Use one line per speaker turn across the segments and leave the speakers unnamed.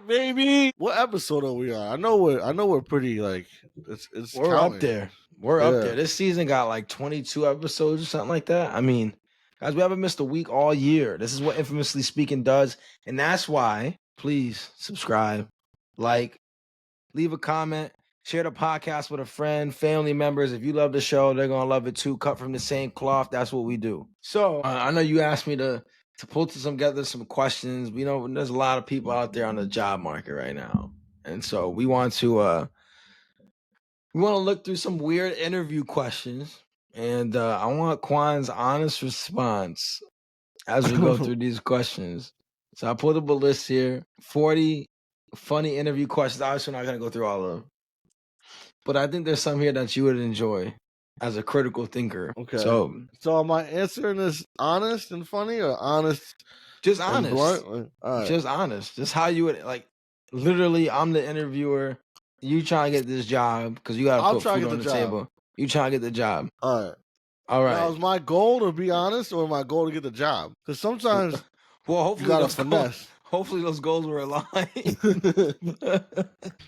baby. What episode are we on? I know we're pretty like it's
We're up
counting.
there. We're
Yeah.
up there. This season got like 22 episodes or something like that. I mean, guys, we haven't missed a week all year. This is what Infamously Speaking does. And that's why, please subscribe, like, leave a comment, share the podcast with a friend, family members. If you love the show, they're going to love it too. Cut from the same cloth. That's what we do. So I know you asked me to pull together some questions. We know there's a lot of people out there on the job market right now. And so we want to look through some weird interview questions. And I want Quan's honest response as we go through these questions. So I pulled up a list here, 40 funny interview questions. Obviously, we're not going to go through all of them. But I think there's some here that you would enjoy as a critical thinker.
Okay.
So
am I answering this honest and funny or honest?
Just
and
honest.
blunt? All right.
Just honest. Just how you would, like, literally, I'm the interviewer. You trying to get this job because you got to put food on the table. You trying to get the job.
All right.
All right.
Now, is my goal to be honest or my goal to get the job? Because sometimes
well, hopefully
you got to finesse.
Hopefully those goals were aligned. That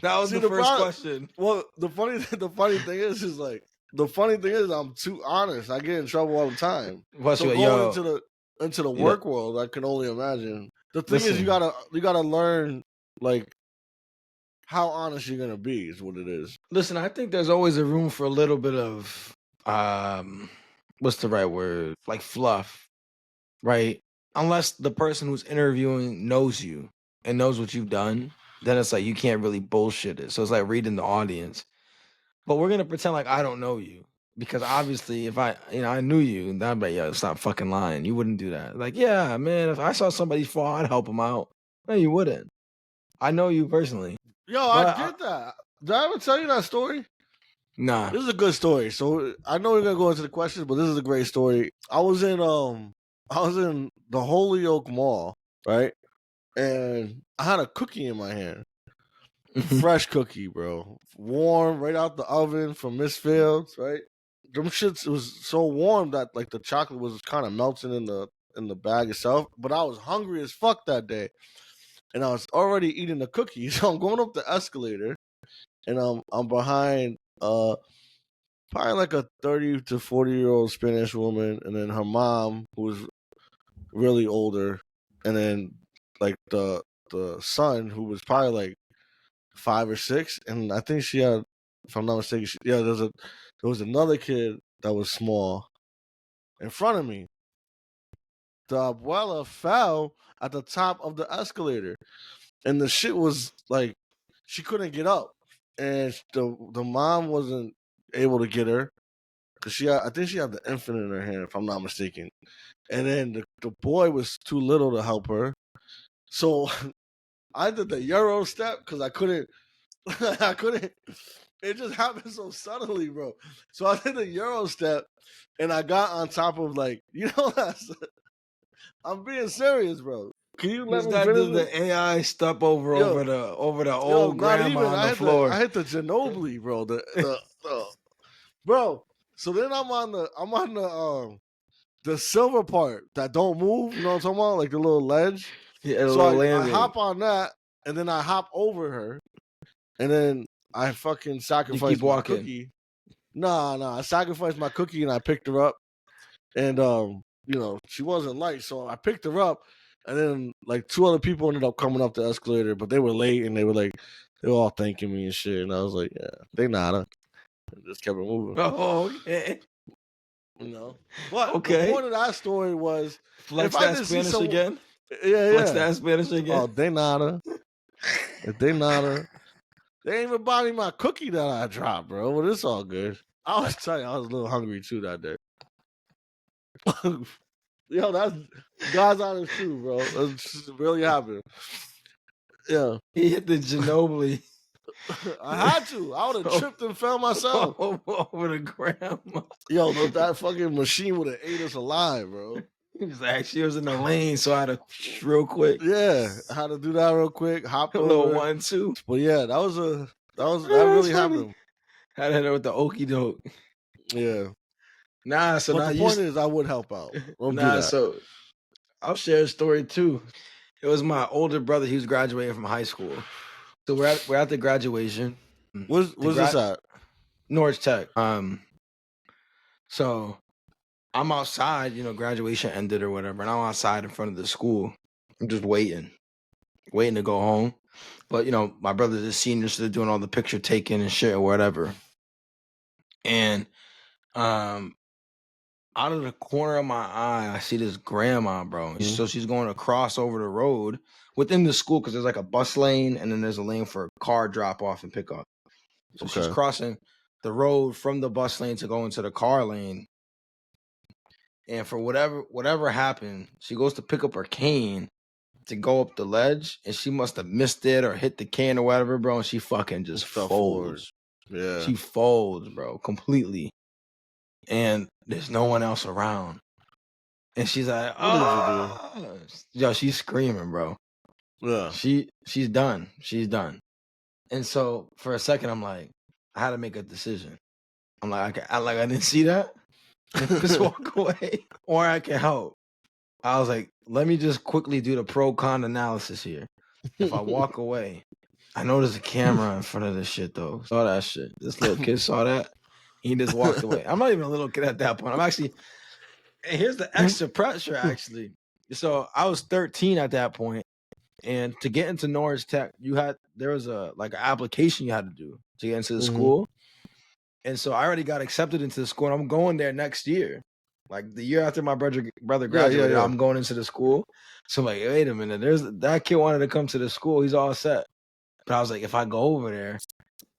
was the first question.
Well, the funny thing is like the funny thing is I'm too honest. I get in trouble all the time. So going into the work world, I can only imagine. The thing is, you gotta learn like how honest you're gonna be is what it is.
Listen, I think there's always a room for a little bit of what's the right word? Like fluff, right? Unless the person who's interviewing knows you and knows what you've done, then it's like you can't really bullshit it. So it's like reading the audience. But we're gonna pretend like I don't know you. Because obviously if I knew you, then I'd be like, yo, stop fucking lying. You wouldn't do that. Like, yeah, man, if I saw somebody fall, I'd help them out. No, you wouldn't. I know you personally.
Yo, I get that. Did I ever tell you that story?
Nah.
This is a good story. So I know we're gonna go into the questions, but this is a great story. I was in the Holyoke Mall, right? And I had a cookie in my hand. Fresh cookie, bro. Warm, right out the oven from Miss Fields, right? Them shits was so warm that like the chocolate was kind of melting in the bag itself. But I was hungry as fuck that day. And I was already eating the cookie. So I'm going up the escalator and I'm behind probably like a 30 to 40-year-old Spanish woman, and then her mom, who was really older, and then like the son, who was probably like 5 or 6, and I think she had, if I'm not mistaken, there was another kid that was small in front of me. The abuela fell at the top of the escalator, and the shit was like she couldn't get up, and the mom wasn't able to get her because I think she had the infant in her hand, if I'm not mistaken. And then the boy was too little to help her, so I did the Euro step because I couldn't. It just happened so subtly, bro. So I did the Euro step, and I got on top of I'm being serious, bro. Can you let me finish
the AI step over the old grandma on the floor?
I hit the Ginobili, bro. Bro. So then I'm on the silver part that don't move. You know what I'm talking about? Like the little ledge.
Yeah,
so I hop on that, and then I hop over her, and then I fucking sacrificed my cookie. Nah. I sacrificed my cookie and I picked her up, and she wasn't light, so I picked her up. And then like 2 other people ended up coming up the escalator, but they were late and they were all thanking me and shit. And I was like, yeah, they nada. And just kept it moving.
Oh, okay.
But the point of that story was
flex that Spanish again.
Yeah.
Flex that Spanish again.
Oh, they nada. If they nada. They ain't even buy me my cookie that I dropped, bro. But it's all good. I was telling you, I was a little hungry too that day. Yo, that's God's honest truth, bro. That's really happened. Yeah.
He hit the Ginobili.
I had to. I would have tripped and fell myself.
Over the grandma.
Yo, that fucking machine would have ate us alive, bro.
He was like, she was in the lane, so I had to real quick.
Yeah, I had to do that real quick. Hop over.
A little 1-2.
But yeah, that really happened.
Had to hit her with the okie doke.
Yeah.
Nah, so
but the point is, I would help out.
So I'll share a story too. It was my older brother. He was graduating from high school. So we're at the graduation.
Where's this at?
Norwich Tech. So I'm outside, graduation ended or whatever, and I'm outside in front of the school. I'm just waiting to go home. But my brother's a senior, so they're doing all the picture taking and shit or whatever. And out of the corner of my eye, I see this grandma, bro.
Mhm.
So she's going to cross over the road within the school because there's like a bus lane and then there's a lane for car drop off and pick up. So she's
Okay.
crossing the road from the bus lane to go into the car lane. And for whatever happened, she goes to pick up her cane to go up the ledge, and she must have missed it or hit the cane or whatever, bro. And she fucking just
Fell forward.
folds.
Yeah.
She folds, bro, completely. And there's no one else around. And she's like,
What did you
"Oh!" Yo, she's screaming, bro.
Yeah.
She's done. She's done. And so for a second, I'm like, I had to make a decision. I'm like, I didn't see that. Just walk away, or I can help. I was like, let me just quickly do the pro-con analysis here. If I walk away, I know there's a camera in front of this shit, though. Saw that shit. This little kid saw that. He just walked away. I'm not even a little kid at that point. I'm actually, and here's the extra pressure, actually. So I was 13 at that point, and to get into Norwich Tech, there was an application you had to do to get into the school. And so I already got accepted into the school, and I'm going there next year. Like the year after my brother graduated,
yeah.
I'm going into the school. So I'm like, wait a minute, that kid wanted to come to the school. He's all set. But I was like, if I go over there,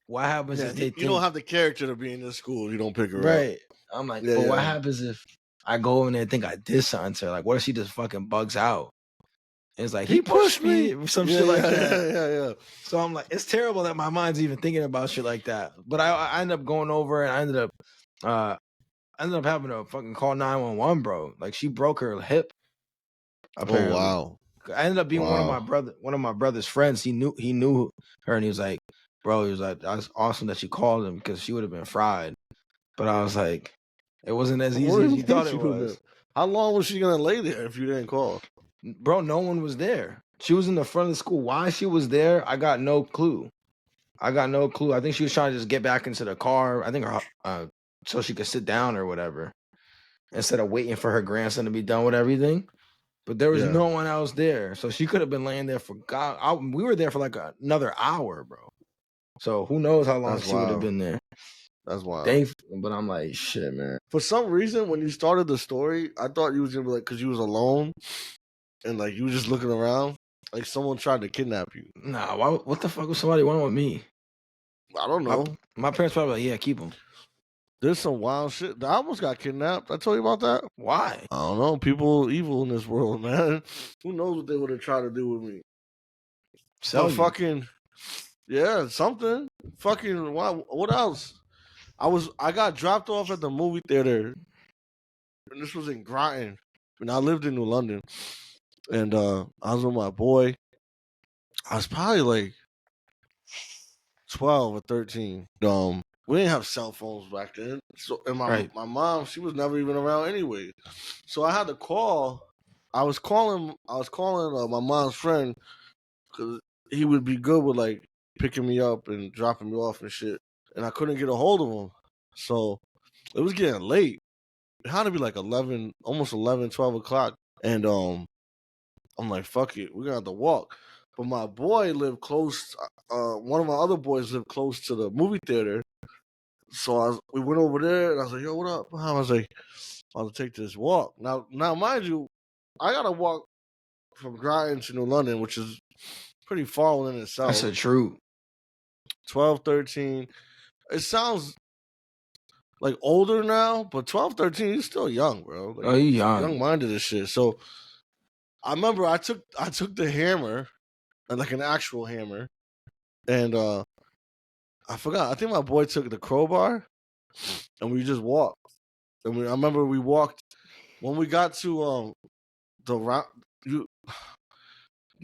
what happens if they think
you don't have the character to be in this school? You don't pick her up.
Right. I'm like, but what happens if I go over there and think I did something to her? Like, what if she just fucking bugs out? And it's like, he pushed me, or some shit like that.
Yeah.
So I'm like, it's terrible that my mind's even thinking about shit like that. But I ended up going over, and I ended up having to fucking call 911, bro. Like, she broke her hip. Apparently.
Oh wow.
I ended up being one of my brother's friends. He knew her, and he was like, bro, he was like, that's awesome that you called him because she would have been fried. But I was like, it wasn't as easy as you thought it was.
How long was she gonna lay there if you didn't call?
Bro, no one was there. She was in the front of the school. Why she was there, I got no clue. I think she was trying to just get back into the car. I think so she could sit down or whatever, instead of waiting for her grandson to be done with everything. But there was no one else there, so she could have been laying there for we were there for like another hour, bro. So who knows how long she would have been there.
That's wild.
But I'm like, shit, man.
For some reason, when you started the story, I thought you was gonna be like, because you was alone and like you were just looking around, like someone tried to kidnap you.
Nah, what the fuck was somebody wanting with me?
I don't know.
My parents probably like, yeah, keep him.
There's some wild shit. I almost got kidnapped. I told you about that.
Why?
I don't know. People evil in this world, man. Who knows what they would have tried to do with me? Fucking, yeah, something. Fucking, what else? I got dropped off at the movie theater, and this was in Groton, and I lived in New London, and I was with my boy. I was probably like 12 or 13. We didn't have cell phones back then, so and my mom, she was never even around anyway, so I had to call. I was calling my mom's friend because he would be good with like picking me up and dropping me off and shit, and I couldn't get a hold of him, so it was getting late. It had to be like 11, almost 11, 12 o'clock, and I'm like, fuck it, we're gonna have to walk. But my boy lived close. One of my other boys lived close to the movie theater. So we went over there, and I was like, yo, what up? I was like, I'll take this walk. Now, mind you, I got to walk from Groton to New London, which is pretty far within itself.
That's a true.
12, 13. It sounds like older now, but 12, 13, you're still young, bro. Like,
you're young.
Young-minded and shit. So I remember I took the hammer, like an actual hammer, and I forgot. I think my boy took the crowbar, and we just walked. And I remember we walked when we got to the round. You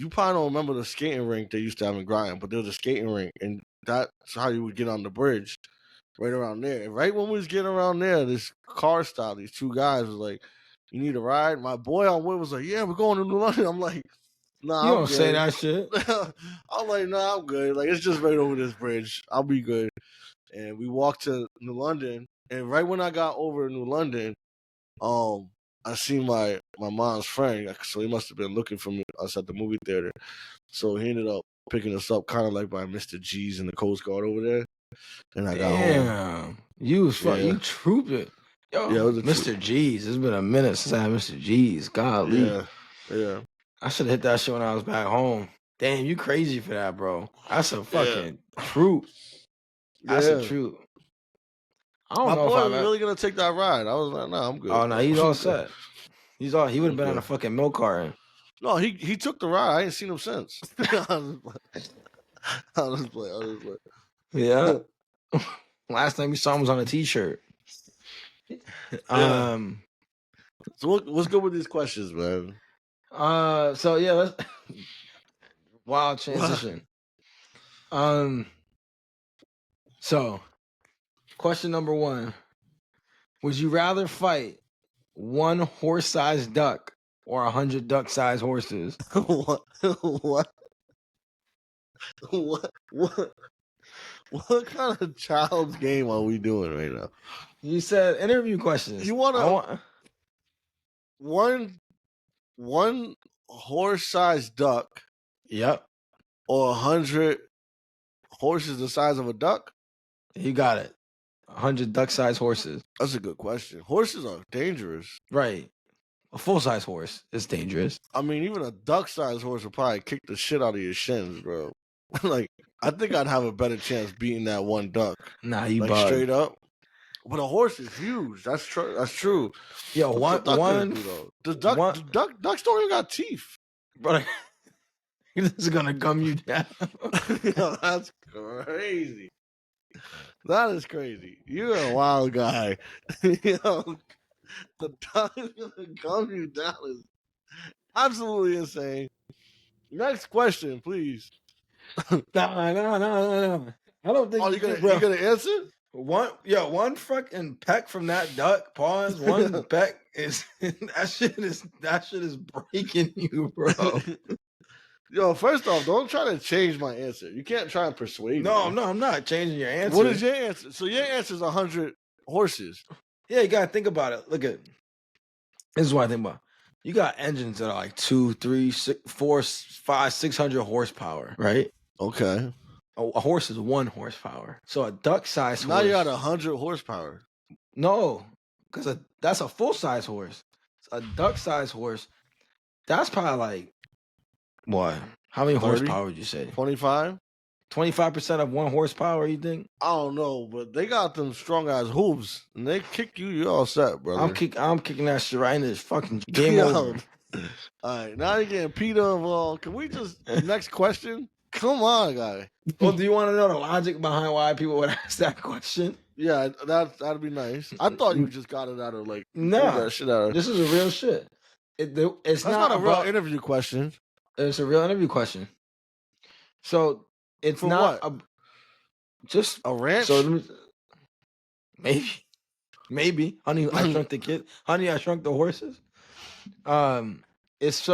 probably don't remember the skating rink they used to have in Groton, but there was a skating rink, and that's how you would get on the bridge, right around there. And right when we was getting around there, this car stopped. These two guys was like, "You need a ride?" My boy on way was like, "Yeah, we're going to New London." I'm like, Nah,
You
I'm
don't say
good.
that shit.
I'm like, nah, I'm good. Like, it's just right over this bridge. I'll be good. And we walked to New London. And right when I got over New London, I seen my mom's friend. So he must have been looking for us at the movie theater. So he ended up picking us up, kind of like by Mr. G's in the Coast Guard over there. And I got home.
Damn. You was
Yeah.
you trooping. Yo,
Yeah, it was a
Mr. G's. It's been a minute since I had Mr. G's. Golly.
Yeah, yeah,
I should have hit that shit when I was back home. Damn, you crazy for that, bro. That's a
yeah,
fucking troop. That's a
yeah.
troop. I don't
My
know if
boy
I've
was
ever.
really gonna take that ride. I was like, nah, I'm good.
Oh no, he's all
I'm good.
set. He would have been on a
Okay.
fucking milk carton.
No, he took the ride. I ain't seen him since. Honestly.
Yeah. Last time we saw him was on a t-shirt.
Yeah. So what's good with these questions, man?
So yeah, let's wild transition. So question number 1. Would you rather fight one horse-sized duck or 100 duck-sized horses?
what? What kind of child's game are we doing right now?
You said interview questions.
You want one horse-sized duck?
Yep.
Or 100 horses the size of a duck?
You got it. 100 duck-sized horses.
That's a good question. Horses are dangerous.
Right. A full-size horse is dangerous.
I mean, even a duck-sized horse would probably kick the shit out of your shins, bro. Like, I think I'd have a better chance beating that one duck.
Nah, you
like
bug.
Straight up. But a horse is huge. That's true. That's true.
Yo,
What's the duck gonna do, though? Ducks don't even got teeth.
But this is gonna gum you down.
Yo, that's crazy. That is crazy. You're a wild guy. Yo, the duck is gonna gum you down is absolutely insane. Next question, please.
No. I don't think
you gonna answer?
One fucking peck from that duck. Pause. One peck is that shit is breaking you, bro.
Yo, first off, don't try to change my answer. You can't try and persuade me.
No, I'm not changing your answer.
What is your answer? So your answer is 100 horses.
Yeah, you gotta think about it. Look at this is what I think about. You got engines that are like 2, 3, 6, 4, 5, 600 horsepower, right?
Okay.
A horse is 1 horsepower. So a duck-sized horse.
Now you're at 100 horsepower.
No, because that's a full-size horse. A duck-sized horse, that's probably like what? How many
30?
horsepower would you say?
25?
25% of 1 horsepower, you think?
I don't know, but they got them strong ass hooves, and they kick you. You're all set, brother.
I'm kicking that shit right in this fucking game over.
All right, now you're getting Peter involved. Can we just next question? Come on, guy.
Well, do you want to know the logic behind why people would ask that question?
Yeah, that'd be nice. I thought you just got it out of like
no.
Shit out of...
This is a real shit. It's
not a real interview question.
It's a real interview question. So it's
For
not
what?
Just
a ranch.
So maybe, honey, I shrunk the kid. Honey, I shrunk the horses. It's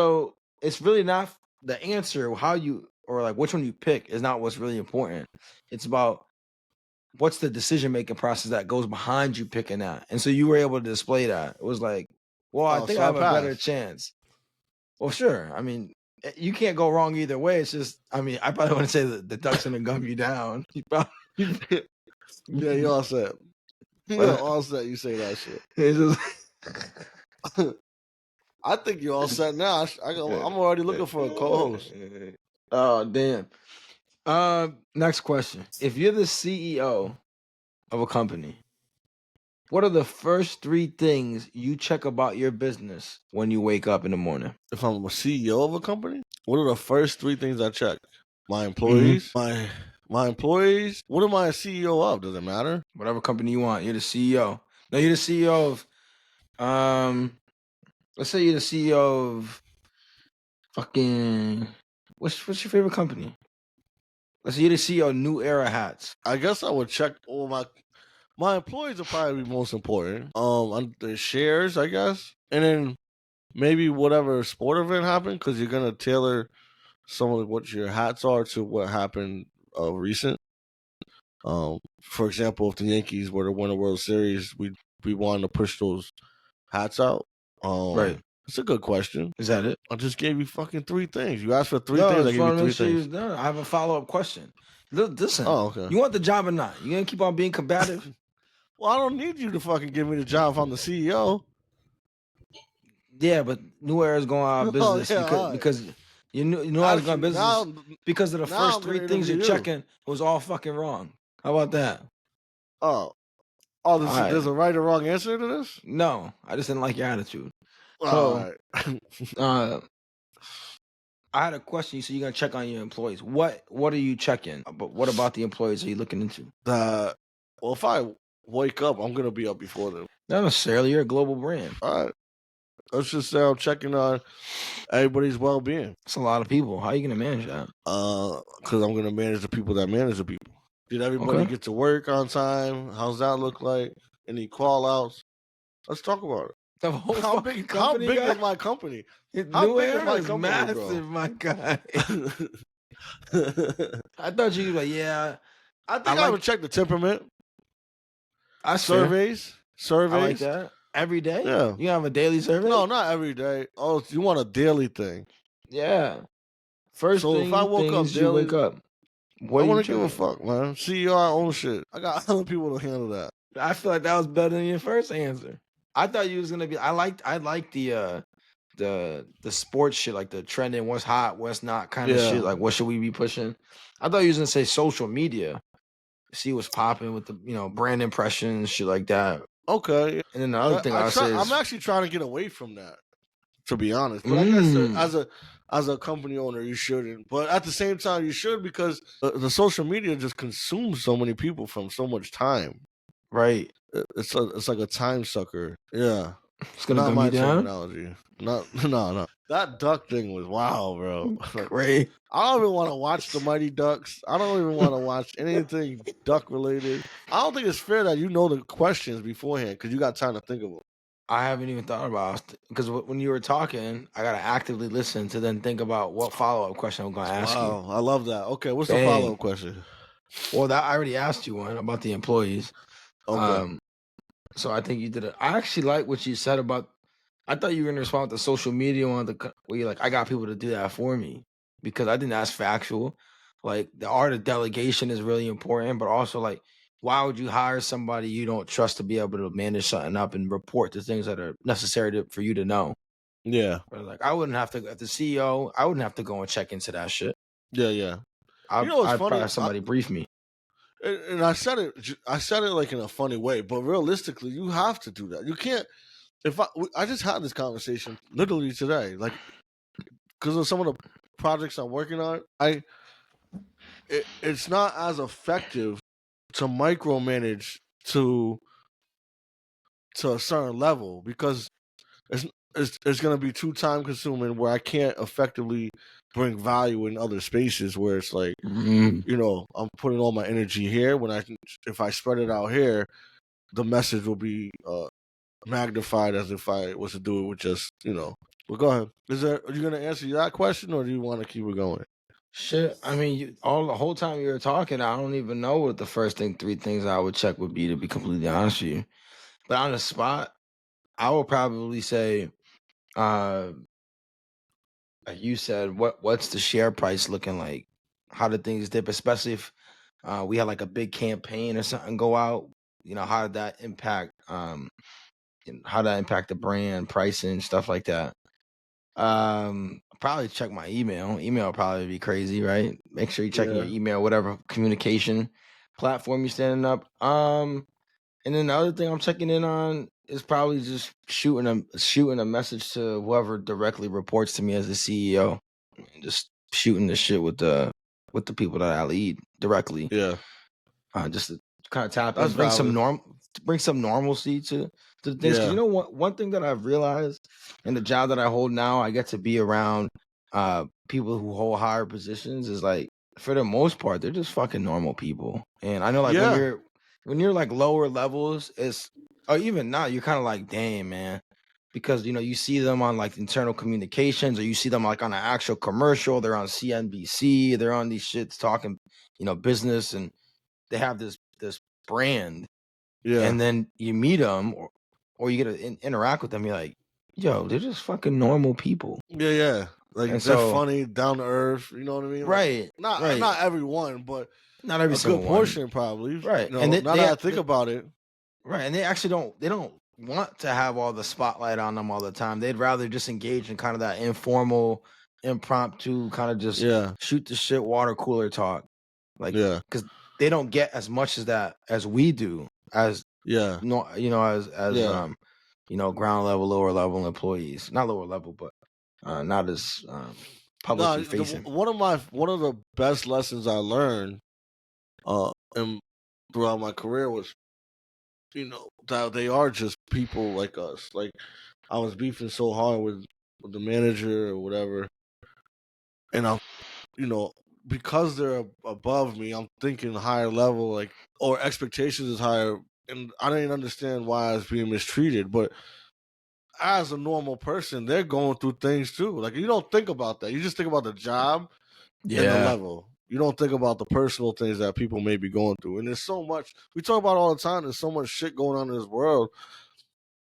really not the answer. How you or like which one you pick is not what's really important. It's about what's the decision making process that goes behind you picking that. And so you were able to display that. It was like, well, I think I have a better chance. Well, sure. I mean, you can't go wrong either way. It's just, I mean, I probably want to say that the duck's gonna gum you down.
Yeah, you all set. You're all set. You say that shit.
It's
just... I think you're all set now. I'm already looking for a co-host.
Oh, damn. Next question. If you're the CEO of a company, what are the first 3 things you check about your business when you wake up in the morning?
If I'm a CEO of a company, what are the first 3 things I check? My employees, my employees. What am I a CEO of? Does it matter?
Whatever company you want. You're the CEO. No, you're the CEO of let's say you're the CEO of fucking what's your favorite company? Let's say you're the CEO of New Era Hats.
I guess I would check all my employees are probably most important. The shares, I guess. And then maybe whatever sport event happened, because you're gonna tailor some of what your hats are to what happened recent. For example, if the Yankees were to win a World Series, we wanted to push those hats out.
Right.
It's a good question.
Is that it?
I just gave you fucking 3 things. You asked for 3
No, I
things. I
just
gave you
want to
3
make sure
things.
you're done. I have a follow-up question. Listen,
Oh, okay.
you want the job or not? You gonna keep on being combative?
Well, I don't need you to fucking give me the job if I'm the CEO.
Yeah, but New Era's going out of
Oh,
business
yeah, all right.
because you knew
Now
I was
that
going
you-
business
now-
because of the
now
first
I'm
3
gonna
things you're
interview you.
checking was all fucking wrong. How about that?
Oh,
All right.
there's a right or wrong answer to this?
No, I just didn't like your attitude.
All
So,
right.
I had a question. You said you're gonna check on your employees. What are you checking? But what about the employees are you looking into?
Well, if I wake up, I'm gonna be up before them.
Not necessarily. You're a global brand.
All right. Let's just say I'm checking on everybody's well-being.
It's a lot of people. How are you gonna manage that?
Because I'm gonna manage the people that manage the people. Did everybody
Okay.
get to work on time? How's that look like? Any call-outs? Let's talk about it.
The whole
How
fucking
big?
company,
How big
guy?
is my company? How
New
big is
Era
my
is
company,
massive, my guy.
bro?
I thought you were like, yeah.
I think I would check the temperament. Surveys.
I like that. Every day?
Yeah.
You have a daily survey?
No, not every day. Oh, you want a daily thing?
Yeah. First
So
thing
if I woke up
things you
daily,
wake up. What
I
do you
want to give a
checking?
fuck, man. CEO our own shit. I got other people to handle that.
I feel like that was better than your first answer. I thought you was gonna be. I liked the sports shit, like the trending, what's hot, what's not kind of
Yeah.
shit. Like what should we be pushing? I thought you was gonna say social media. See what's popping with the brand impressions, shit like that.
Okay.
And then the other thing I'll say is
I'm actually trying to get away from that, to be honest. But I guess as a company owner, you shouldn't. But at the same time, you should, because the social media just consumes so many people from so much time.
right.
It's like a time sucker. Yeah.
It's gonna
Not
dumb
my
you down.
terminology. No. That duck thing was wow, bro.
Great.
I don't even want to watch the Mighty Ducks. I don't even want to watch anything duck related. I don't think it's fair that you know the questions beforehand because you got time to think of them.
I haven't even thought about because when you were talking, I gotta actively listen to then think about what follow up question I'm gonna ask you.
Wow, I love that. Okay, what's the
Dang.
follow up question?
Well, that I already asked you one about the employees.
Okay.
So I think you did it. I actually like what you said about. I thought you were gonna respond with the social media one, where you're like, I got people to do that for me, because I didn't ask factual. Like the art of delegation is really important, but also like, why would you hire somebody you don't trust to be able to manage something up and report the things that are necessary for you to know?
Yeah.
But like, I wouldn't have to, as the CEO, I wouldn't have to go and check into that shit.
Yeah.
I'd
what's
probably
funny?
have somebody brief me.
And I said it like in a funny way, but realistically, you have to do that. You can't. If I just had this conversation literally today, like because of some of the projects I'm working on, it's not as effective to micromanage to a certain level, because it's going to be too time consuming where I can't effectively bring value in other spaces where it's like, I'm putting all my energy here when if I spread it out here, the message will be magnified as if I was to do it with just, But go ahead. Are you going to answer that question, or do you want to keep it going?
Shit, I mean, the whole time you were talking, I don't even know what the first 3 things I would check would be, to be completely honest with you. But on the spot, I would probably say, like you said, what's the share price looking like? How did things dip, especially if we had like a big campaign or something go out? How did that impact? How did that impact the brand pricing, stuff like that? Probably check my email. Email would probably be crazy, right? Make sure you're checking your email, whatever communication platform you're standing up. And then the other thing I'm checking in on is probably just shooting a message to whoever directly reports to me as the CEO. Just shooting the shit with the people that I lead directly.
Yeah.
Just to kind of tap
That's
and bring
valid.
some normalcy to the things. Because one thing that I've realized in the job that I hold now, I get to be around people who hold higher positions, is like, for the most part, they're just fucking normal people. And I know, like, when you're like lower levels, or even not, you're kind of like, damn, man, because you see them on like internal communications, or you see them like on an actual commercial. They're on CNBC. They're on these shits talking, business, and they have this brand.
Yeah.
And then you meet them, or you get to interact with them. You're like, yo, they're just fucking normal people.
Yeah. Like
And
they're
so,
funny, down to earth. You know what I mean? Like
right,
not everyone, but
not every
a good
single one,
portion probably.
right? And
Now that I think about it.
right, and they actually don't want to have all the spotlight on them all the time. They'd rather just engage in kind of that informal, impromptu, kind of just shoot the shit, water cooler talk, like because they don't get as much as that as we do as no, as ground level, lower level employees, not lower level, but not as publicly facing.
One of the best lessons I learned and throughout my career was, that they are just people like us. Like I was beefing so hard with the manager or whatever, and I'm, because they're above me, I'm thinking higher level, like, or expectations is higher, and I didn't understand why I was being mistreated. But as a normal person, they're going through things too. Like you don't think about that. You just think about the job and the level. You don't think about the personal things that people may be going through. And there's so much we talk about all the time. There's so much shit going on in this world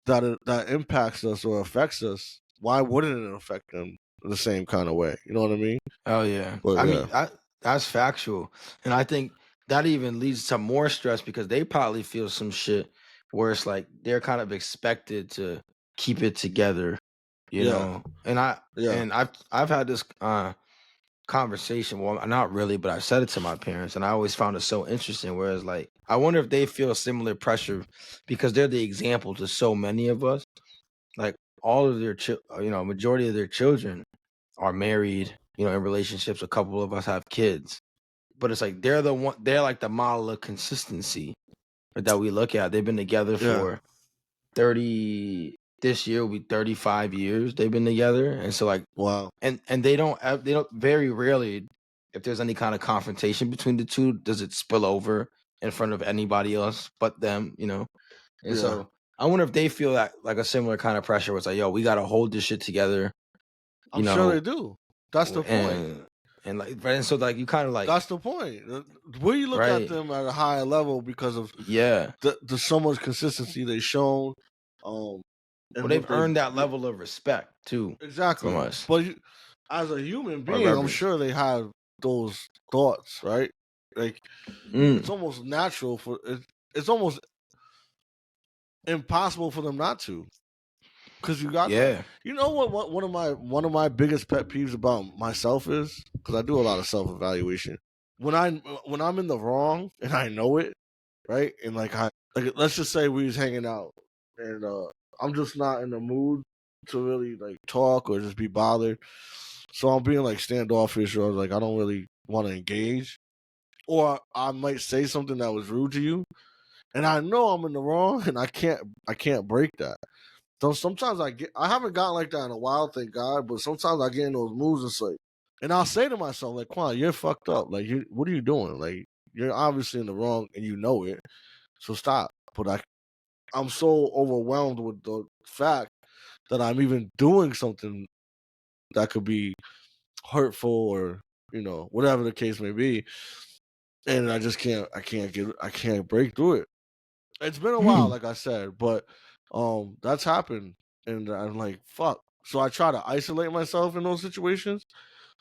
that impacts us or affects us. Why wouldn't it affect them the same kind of way? You know what I mean?
Oh yeah.
But,
I mean, that's factual. And I think that even leads to more stress because they probably feel some shit where it's like they're kind of expected to keep it together, And I've had this conversation. Well, not really, but I said it to my parents, and I always found it so interesting. Whereas, like, I wonder if they feel similar pressure because they're the example to so many of us. Like, all of their, majority of their children are married, in relationships. A couple of us have kids, but it's like they're like the model of consistency that we look at. They've been together for 30. This year will be 35 years they've been together, and so like
wow,
and they don't very rarely, if there's any kind of confrontation between the two, does it spill over in front of anybody else but them, And so I wonder if they feel that like a similar kind of pressure where it's like, yo, we got to hold this shit together.
I'm sure they do. That's the point.
And like, and so like you kind of like
that's the point. Where you look at them at a higher level because of the so much consistency they've shown.
Well, they've earned that level of respect too.
Exactly.
From us.
But as a human being, I'm sure they have those thoughts, right? Like it's almost natural it's almost impossible for them not to. Because you got that. You know what one of my biggest pet peeves about myself is? Because I do a lot of self-evaluation. When I'm in the wrong and I know it, right? And like let's just say we was hanging out and I'm just not in the mood to really like talk or just be bothered. So I'm being like standoffish or like I don't really want to engage. Or I might say something that was rude to you. And I know I'm in the wrong and I can't break that. So sometimes I haven't gotten like that in a while, thank God, but sometimes I get in those moods and like, and I'll say to myself, like, Quan, you're fucked up. Like, what are you doing? Like, you're obviously in the wrong and you know it. So stop. But I'm so overwhelmed with the fact that I'm even doing something that could be hurtful or, whatever the case may be. And I just I can't break through it. It's been a while, like I said, but that's happened, and I'm like, fuck. So I try to isolate myself in those situations,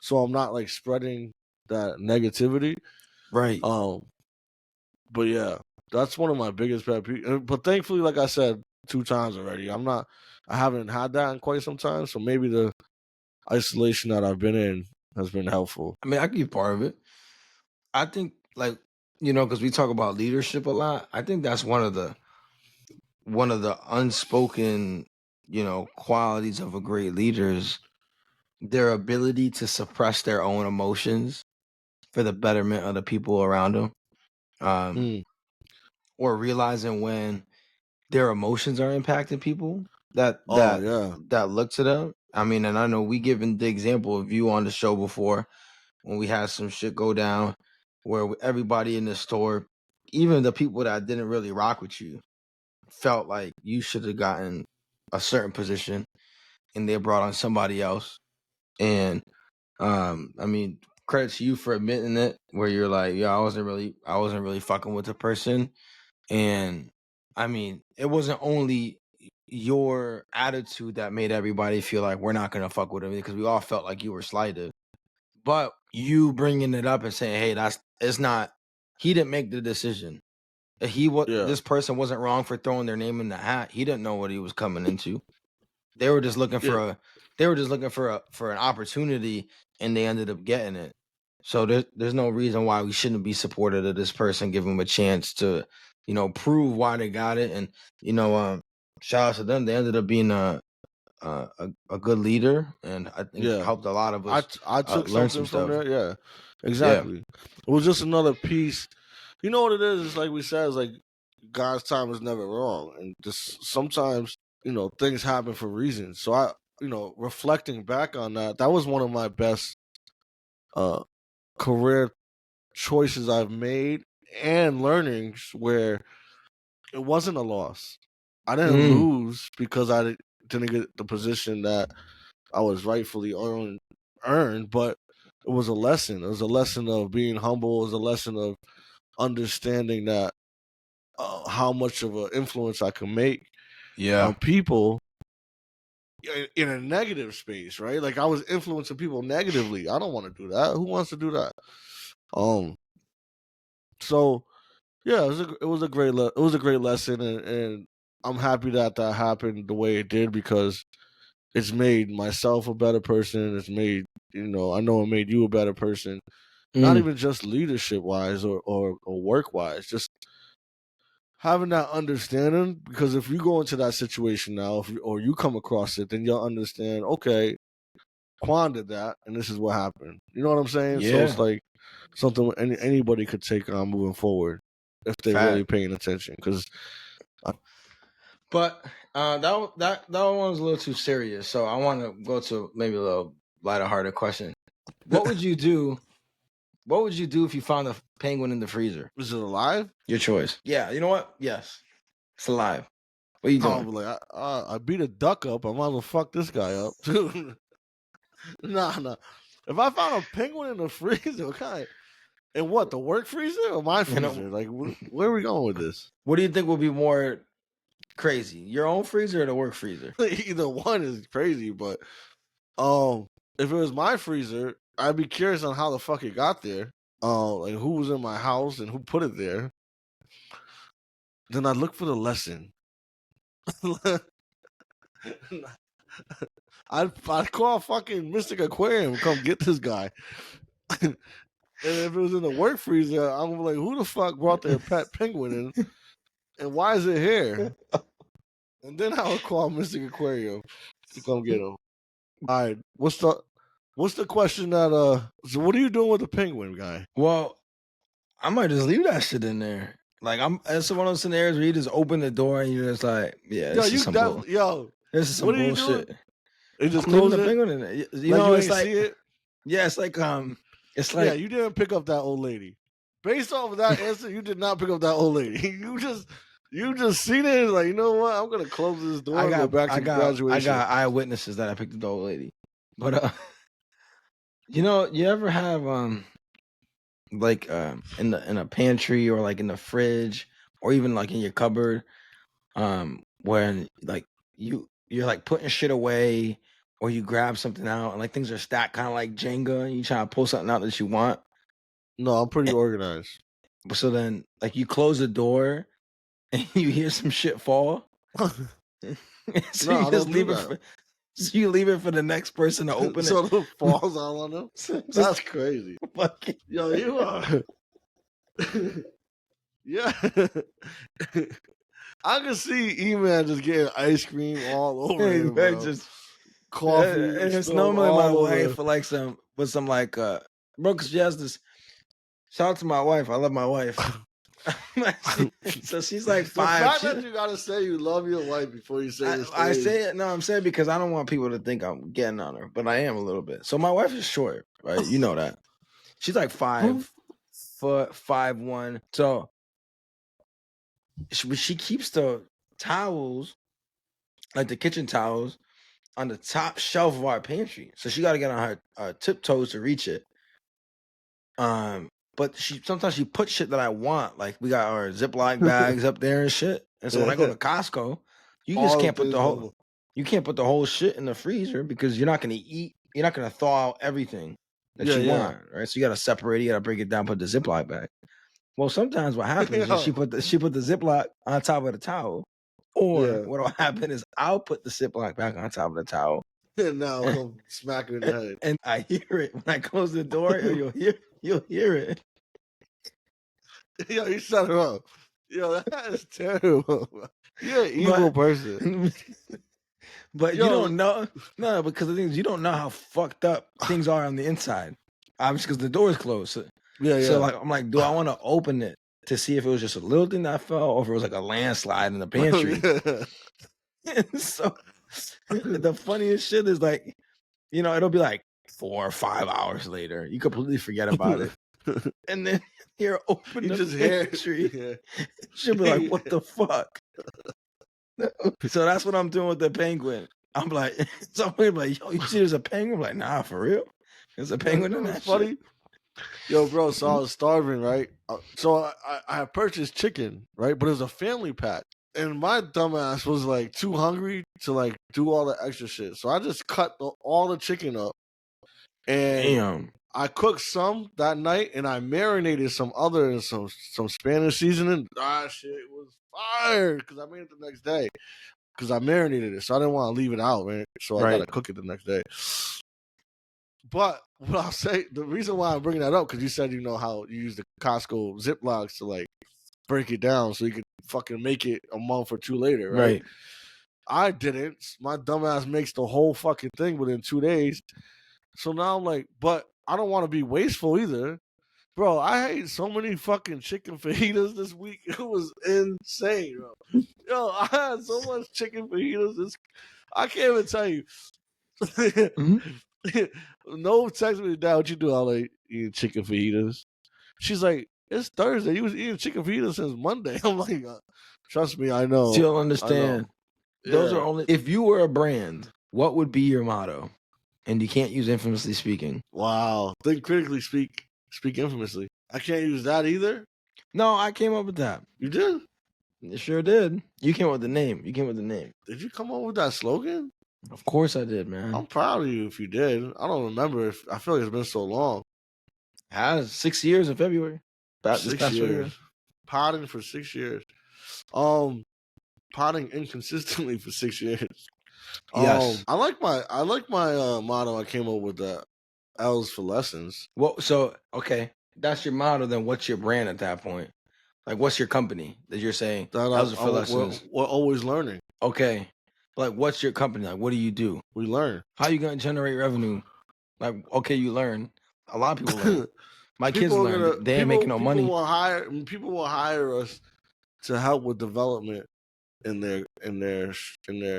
so I'm not like spreading that negativity.
Right.
But yeah, that's one of my biggest pet peeves. But thankfully, like I said 2 times already, I haven't had that in quite some time. So maybe the isolation that I've been in has been helpful.
I mean, I can be part of it. I think, like, because we talk about leadership a lot. I think that's one of the unspoken, qualities of a great leader is their ability to suppress their own emotions for the betterment of the people around them. Or realizing when their emotions are impacting people that look to them. I mean, and I know we given the example of you on the show before when we had some shit go down where everybody in the store, even the people that didn't really rock with you, felt like you should have gotten a certain position and they brought on somebody else. And I mean, credit to you for admitting it, where you're like, yeah, I wasn't really fucking with the person. And I mean, it wasn't only your attitude that made everybody feel like we're not gonna fuck with him, because we all felt like you were slighted. But you bringing it up and saying, hey, it's not. He didn't make the decision. This person wasn't wrong for throwing their name in the hat. He didn't know what he was coming into. They were just looking for for an opportunity, and they ended up getting it. So there's no reason why we shouldn't be supportive of this person, give them a chance to, prove why they got it. And shout out to them. They ended up being a good leader, and I think helped a lot of us.
I took
learn
something
some
from
stuff.
there. Yeah, exactly. It was just another piece. You know what it is? It's like we said. It's like God's time is never wrong, and just sometimes things happen for reasons. So I, reflecting back on that, that was one of my best career choices I've made and learnings where it wasn't a loss. I didn't lose because I didn't get the position that I was rightfully earned, but it was a lesson. It was a lesson of being humble. It was a lesson of understanding that how much of an influence I can make on people in a negative space, right? Like I was influencing people negatively. I don't want to do that. Who wants to do that? So yeah, it was a great lesson, and I'm happy that happened the way it did, because it's made myself a better person. It's made I know it made you a better person. Not even just leadership wise or work wise, just having that understanding. Because if you go into that situation now, or you come across it, then you'll understand. Okay, Quan did that, and this is what happened. You know what I'm saying? So it's like something anybody could take on moving forward if they're really paying attention.
But that one was a little too serious, so I want to go to maybe a little lighter-hearted question. What would you do? What would you do if you found a penguin in the freezer?
Is it alive?
Your choice. Yeah, you know what? Yes, it's alive. What are you doing?
Like, I beat a duck up. I might as well fuck this guy up. Nah. If I found a penguin in the freezer, okay. And what, the work freezer or my freezer? Like, where are we going with this?
What do you think will be more crazy? Your own freezer or the work freezer?
Either one is crazy, but if it was my freezer, I'd be curious on how the fuck it got there. Like who was in my house and who put it there. Then I'd look for the lesson. I'd call fucking Mystic Aquarium and come get this guy. And if it was in the work freezer, I'm like, who the fuck brought their pet penguin in, and why is it here? And then I would call Mystic Aquarium to come get him. All right, what's the question that So what are you doing with the penguin guy?
Well, I might just leave that shit in there. Like it's one of those scenarios where you just open the door and you're just like, yeah, this is some bullshit.
They just close
the
it.
penguin in it. You
like
know,
you
it's
ain't
like
see it.
Yeah, it's like
yeah, you didn't pick up that old lady. Based off of that answer, you did not pick up that old lady. You just seen it and like, you know what? I'm gonna close this door and go back to graduation.
I got eyewitnesses that I picked up the old lady. But you ever have like in a pantry or like in the fridge or even like in your cupboard when like you're like putting shit away, or you grab something out and like things are stacked kind of like Jenga and you try to pull something out that you want?
No, I'm pretty organized.
So then like you close the door and you hear some shit fall. So you just leave it so you leave it for the next person to open
so
it.
So it falls all on them? That's crazy. Yo, you are. Yeah. I can see E-Man just getting ice cream all over him, bro.
Just
coffee.
It's normally my wife for like some bro, because she has this. Shout out to my wife. I love my wife. So she's like 5.
The fact that you gotta say you love your wife before you say this.
I say it. No, I'm saying because I don't want people to think I'm getting on her, but I am a little bit. So my wife is short, right? You know that. She's like 5'1". So she keeps the towels like the kitchen towels on the top shelf of our pantry. So she got to get on her tiptoes to reach it. But sometimes she put shit that I want. Like we got our Ziploc bags up there and shit. And so when I go to Costco, you just
All
can't put
things
the whole
normal.
you can't put the whole shit in the freezer because you're not gonna eat. You're not gonna thaw out everything that you want, right? So you gotta separate it. You gotta break it down. Put the Ziploc bag. Well, sometimes what happens is she put the Ziploc on top of the towel, or
Yeah.
what'll happen is I'll put the Ziploc back on top of the towel,
And now come smack her in the head.
and I hear it when I close the door. You'll hear it.
Yo, you shut her up. Yo, that is terrible. You're an evil person.
But you
Yo.
don't know, no, because the thing is, you don't know how fucked up things are on the inside. Obviously, because the door is closed. So,
Yeah.
like, I'm like, do I want to open it to see if it was just a little thing that fell, or if it was like a landslide in the pantry? And so, the funniest shit is like, you know, it'll be like 4 or 5 hours later. You completely forget about it, and then you're open
You
the
just hear
pantry.
yeah.
She'll be like, "What the fuck?" So that's what I'm doing with the penguin. I'm like, somebody like, yo, you see there's a penguin? I'm like, nah, for real? There's a penguin in that
funny.
shit?
Yo, bro, so I was starving, right? So I purchased chicken, right? But it was a family pack. And my dumbass was like too hungry to like do all the extra shit. So I just cut all the chicken up. And
Damn.
I cooked some that night and I marinated some other in some Spanish seasoning. Ah, shit was fire because I made it the next day. Because I marinated it. So I didn't want to leave it out, man. So I got to cook it the next day. But what I'll say, the reason why I'm bringing that up, because you said you know how you use the Costco Ziplocs to like break it down so you could fucking make it a month or two later, right? I didn't. My dumbass makes the whole fucking thing within 2 days. So now I'm like, but I don't want to be wasteful either. Bro, I ate so many fucking chicken fajitas this week. It was insane, bro. Yo, I had so much chicken fajitas. I can't even tell you. No text me down. What you do? I'm like eating chicken fajitas. She's like, it's Thursday. You was eating chicken fajitas since Monday. I'm like, trust me, I know.
Still understand. Those are only if you were a brand, what would be your motto? And you can't use infamously speaking.
Wow. Think critically, speak infamously. I can't use that either.
No, I came up with that.
You did?
You sure did. You came up with the name.
Did you come up with that slogan?
Of course I did, man.
I'm proud of you if you did. I don't remember. I feel like it's been so long.
It has 6 years in February. About
6 years. Potting for 6 years. Potting inconsistently for 6 years.
Yes.
I like my motto I came up with, L's for lessons.
Well, so okay, that's your motto. Then what's your brand at that point? Like, what's your company that you're saying? L's for lessons.
We're always learning.
Okay, like what's your company? Like, what do you do?
We learn.
How you gonna generate revenue? Like, okay, you learn. A lot of people learn. My kids learn. They ain't making no money.
People will hire us to help with development in their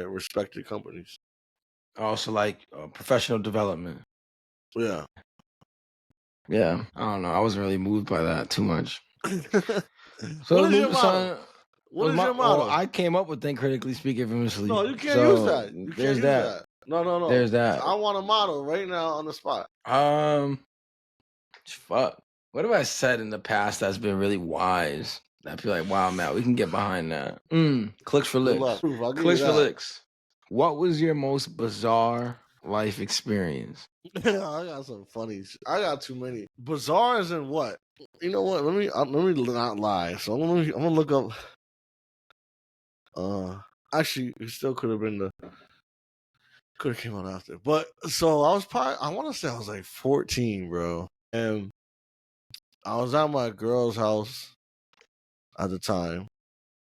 respective companies.
Also, like professional development.
Yeah.
Yeah. I don't know. I wasn't really moved by that too much.
So what is your motto? What is your motto?
I came up with Think Critically, Speak Infamously.
No, you can't use that. You can't use that. No.
There's that.
I want a motto right now on the spot.
Fuck. What have I said in the past that's been really wise? I feel like, wow, man, we can get behind that. Clicks for licks. Clicks for licks. What was your most bizarre life experience?
I got some funny. I got too many. Bizarre as in what? You know what? Let me not lie. So I'm gonna look up. Actually, it still could have been could have came out after. But so I was I want to say I was like 14, bro, and I was at my girl's house at the time,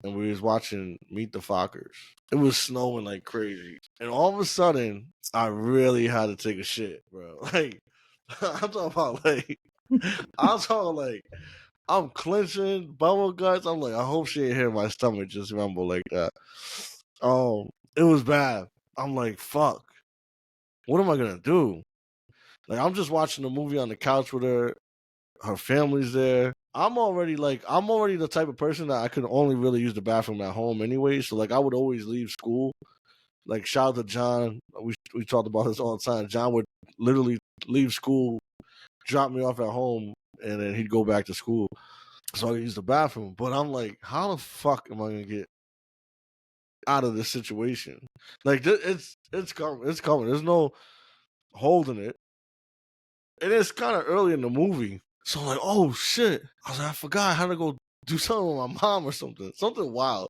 and we was watching Meet the Fockers. It was snowing like crazy, and all of a sudden, I really had to take a shit, bro. Like I'm talking like I'm clenching, bubble guts. I'm like, I hope she ain't hear my stomach just rumble like that. It was bad. I'm like, fuck. What am I gonna do? Like, I'm just watching the movie on the couch with her. Her family's there. I'm already the type of person that I could only really use the bathroom at home anyway. So like, I would always leave school Like shout out to John. We talked about this all the time. John would literally leave school, drop me off at home, and then he'd go back to school. So I use the bathroom. But I'm like, how the fuck am I gonna get out of this situation? Like it's coming. It's coming. There's no holding it. And it's kind of early in the movie. So I'm like, oh shit. I was like, I forgot how to go do something with my mom or something. Something wild.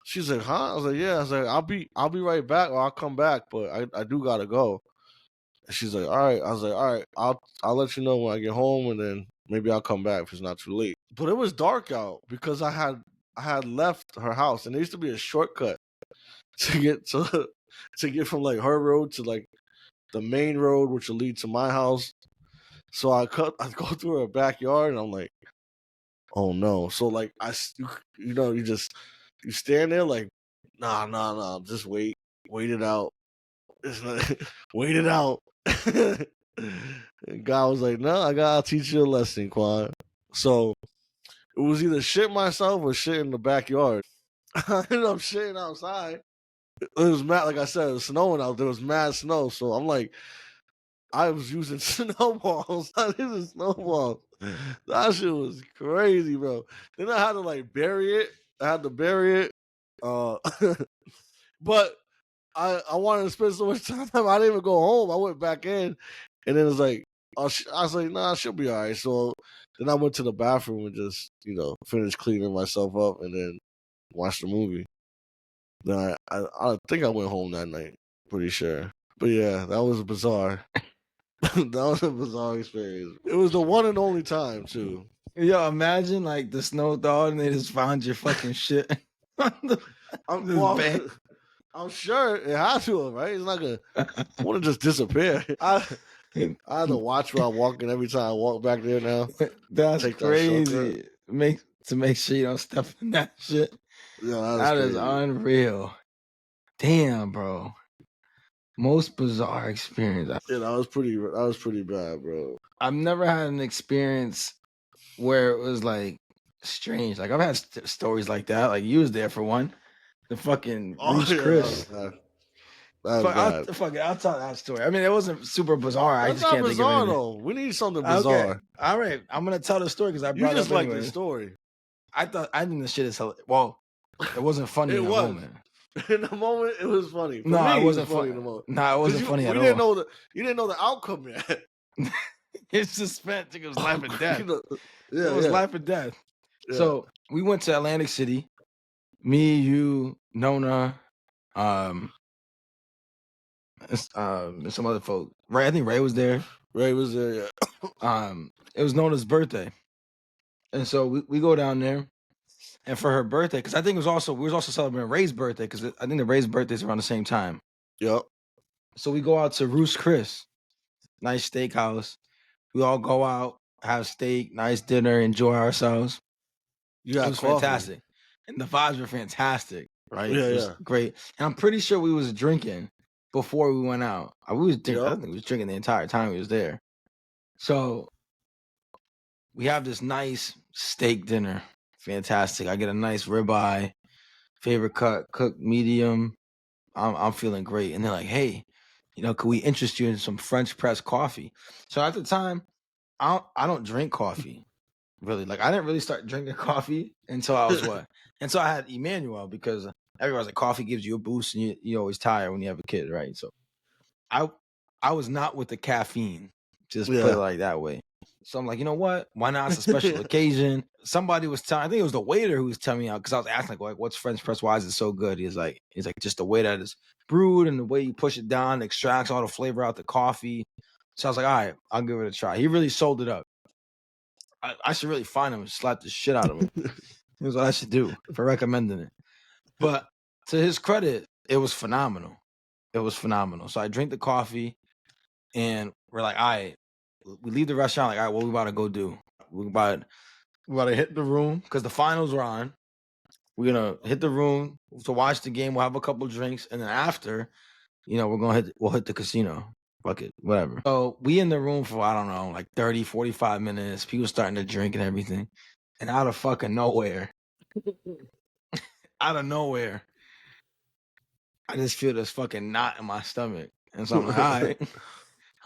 She's like, huh? I was like, yeah. I was like, I'll be right back or I'll come back, but I do gotta go. And she's like, all right. I was like, all right, I'll let you know when I get home and then maybe I'll come back if it's not too late. But it was dark out because I had left her house and there used to be a shortcut to get to get from like her road to like the main road which will lead to my house. So I go through her backyard and I'm like, oh no. So like you stand there like, nah, just wait it out. It's not, wait it out. And God was like, no, I gotta teach you a lesson, Quan. So it was either shit myself or shit in the backyard. I ended up shitting outside. It was mad, like I said, it was snowing out. There was mad snow. So I'm like, I was using snowballs. I was using snowballs. That shit was crazy, bro. Then I had to like bury it. I had to bury it. But I wanted to spend so much time. I didn't even go home. I went back in, and then it was like, I was like, nah, she'll be all right. So then I went to the bathroom and just finished cleaning myself up, and then watched the movie. Then I think I went home that night. Pretty sure. But yeah, that was bizarre. That was a bizarre experience. It was the one and only time too.
Yo, imagine like the snow thawed and they just found your fucking shit.
I'm sure it had to have, right? It's not gonna want to just disappear. I had to watch where I'm walking every time I walk back there now.
That's crazy. To make sure you don't step in that shit.
Yeah,
that is unreal. Damn, bro. Most bizarre experience.
Yeah, that was pretty bad, bro.
I've never had an experience where it was like strange. Like I've had stories like that. Like you was there for one. The fucking Reese Chris.
That was bad.
I'll tell that story. I mean, it wasn't super bizarre. I just can't
bizarre,
think of it.
Though. We need something bizarre.
Okay. All right. I'm gonna tell the story because I brought
you just
it up
like
anyway.
the story.
I think the shit is hilarious. Well, it wasn't funny in the moment.
In the moment, it was funny.
No, it wasn't funny in the moment. No, it wasn't funny at all.
You didn't know the outcome yet.
It's suspense. It was life and death.
Yeah,
it was life and death. Yeah. So we went to Atlantic City. Me, you, Nona, and some other folk. Ray, I think Ray was there.
Ray was there. Yeah.
It was Nona's birthday, and so we go down there. And for her birthday, because I think we was also celebrating Ray's birthday, because I think the Ray's birthday is around the same time.
Yep.
So we go out to Ruth's Chris, nice steakhouse. We all go out, have steak, nice dinner, enjoy ourselves. It was fantastic, and the vibes were fantastic, right?
Yeah,
it was great. And I'm pretty sure we was drinking before we went out. I think we was drinking the entire time we was there. So we have this nice steak dinner. Fantastic. I get a nice ribeye, favorite cut, cooked medium. I'm feeling great. And they're like, hey, could we interest you in some French press coffee? So at the time, I don't drink coffee, really. Like I didn't really start drinking coffee until I was what? Until I had Emmanuel, because everybody's like, coffee gives you a boost and you're always tired when you have a kid, right? So I was not with the caffeine, just put it like that way. So I'm like, you know what? Why not? It's a special occasion. Somebody was telling, I think it was the waiter who was telling me out, because I was asking like, what's French press? Why is it so good? He's like, just the way that it's brewed and the way you push it down, extracts all the flavor out the coffee. So I was like, all right, I'll give it a try. He really sold it up. I should really find him and slap the shit out of him. Here's what I should do for recommending it. But to his credit, it was phenomenal. It was phenomenal. So I drink the coffee and we're like, all right. We leave the restaurant like, all right, what we about to go do? We about to hit the room because the finals are on. We're gonna hit the room to watch the game. We'll have a couple drinks, and then after, we'll hit the casino. Fuck it, whatever. So we in the room for, I don't know, like 30, 45 minutes. People starting to drink and everything. And out of fucking nowhere, I just feel this fucking knot in my stomach. And so I'm like, all right.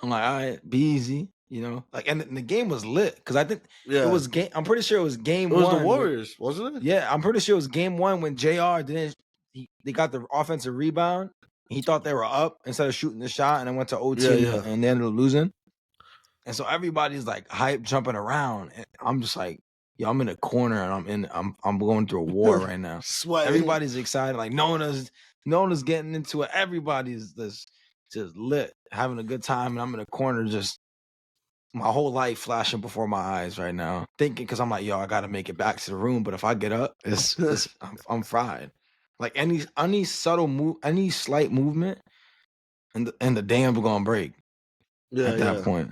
I'm like, all right, be easy, you know? Like, and the game was lit because I think it
Yeah,
was game. I'm pretty sure it was
it
game
was the
one.
Warriors, wasn't it?
Yeah, I'm pretty sure it was game one when JR didn't. They got the offensive rebound. He thought they were up instead of shooting the shot, and then went to OT
Yeah.
and they ended up losing. And so everybody's like hype, jumping around, and I'm just like, yo, I'm in a corner and I'm going through a war right now.
Sweating.
Everybody's excited, like no one is getting into it. Everybody's just lit, having a good time, and I'm in a corner just my whole life flashing before my eyes right now, thinking because I'm like, yo, I gotta make it back to the room. But if I get up, I'm fried. Like any subtle move, any slight movement, and the dam's gonna break at that point.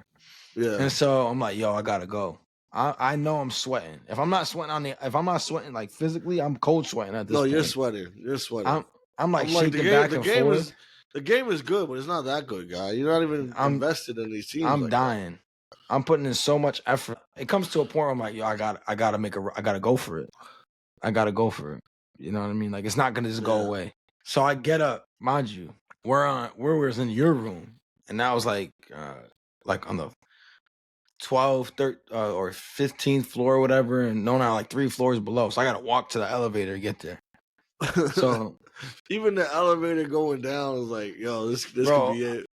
Yeah.
And so I'm like, yo, I gotta go. I know I'm sweating. If I'm not sweating like physically, I'm cold sweating at this point.
No, you're sweating. You're sweating.
I'm like shaking back and forth.
The game is good, but it's not that good, guy. You're not even invested in these teams.
I'm dying. I'm putting in so much effort. It comes to a point where I'm like, yo, I gotta go for it. I gotta go for it. You know what I mean? Like it's not gonna just go away. So I get up, mind you, where was in your room, and that was like on the 12th, 13th, or 15th floor or whatever, and no, not like 3 floors below. So I gotta walk to the elevator to get there. So
even the elevator going down is like, yo, this could be it.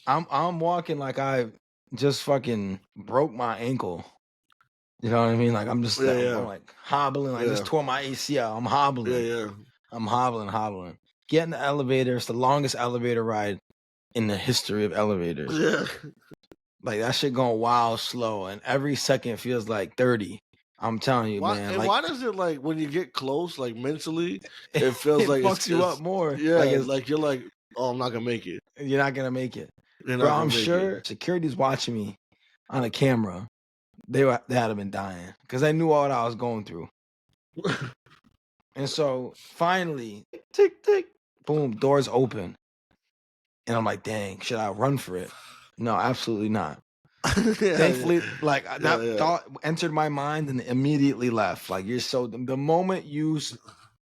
I'm walking like I just fucking broke my ankle. You know what I mean? Like I'm just I'm like hobbling. I just tore my ACL. I'm hobbling.
Yeah.
I'm hobbling. Get in the elevator. It's the longest elevator ride in the history of elevators.
Yeah.
Like that shit going wild slow, and every second feels like 30. I'm telling you, man.
And
like,
why does it like when you get close, like mentally, it feels like
fucks you up more?
Yeah, like you're like, oh, I'm not gonna make it.
You're not gonna make it, bro. I'm sure security's watching me on a camera. They had been dying because they knew what I was going through. And so finally, tick tick, boom, doors open, and I'm like, dang, should I run for it? No, absolutely not. Thankfully, like that thought entered my mind and immediately left. Like the moment you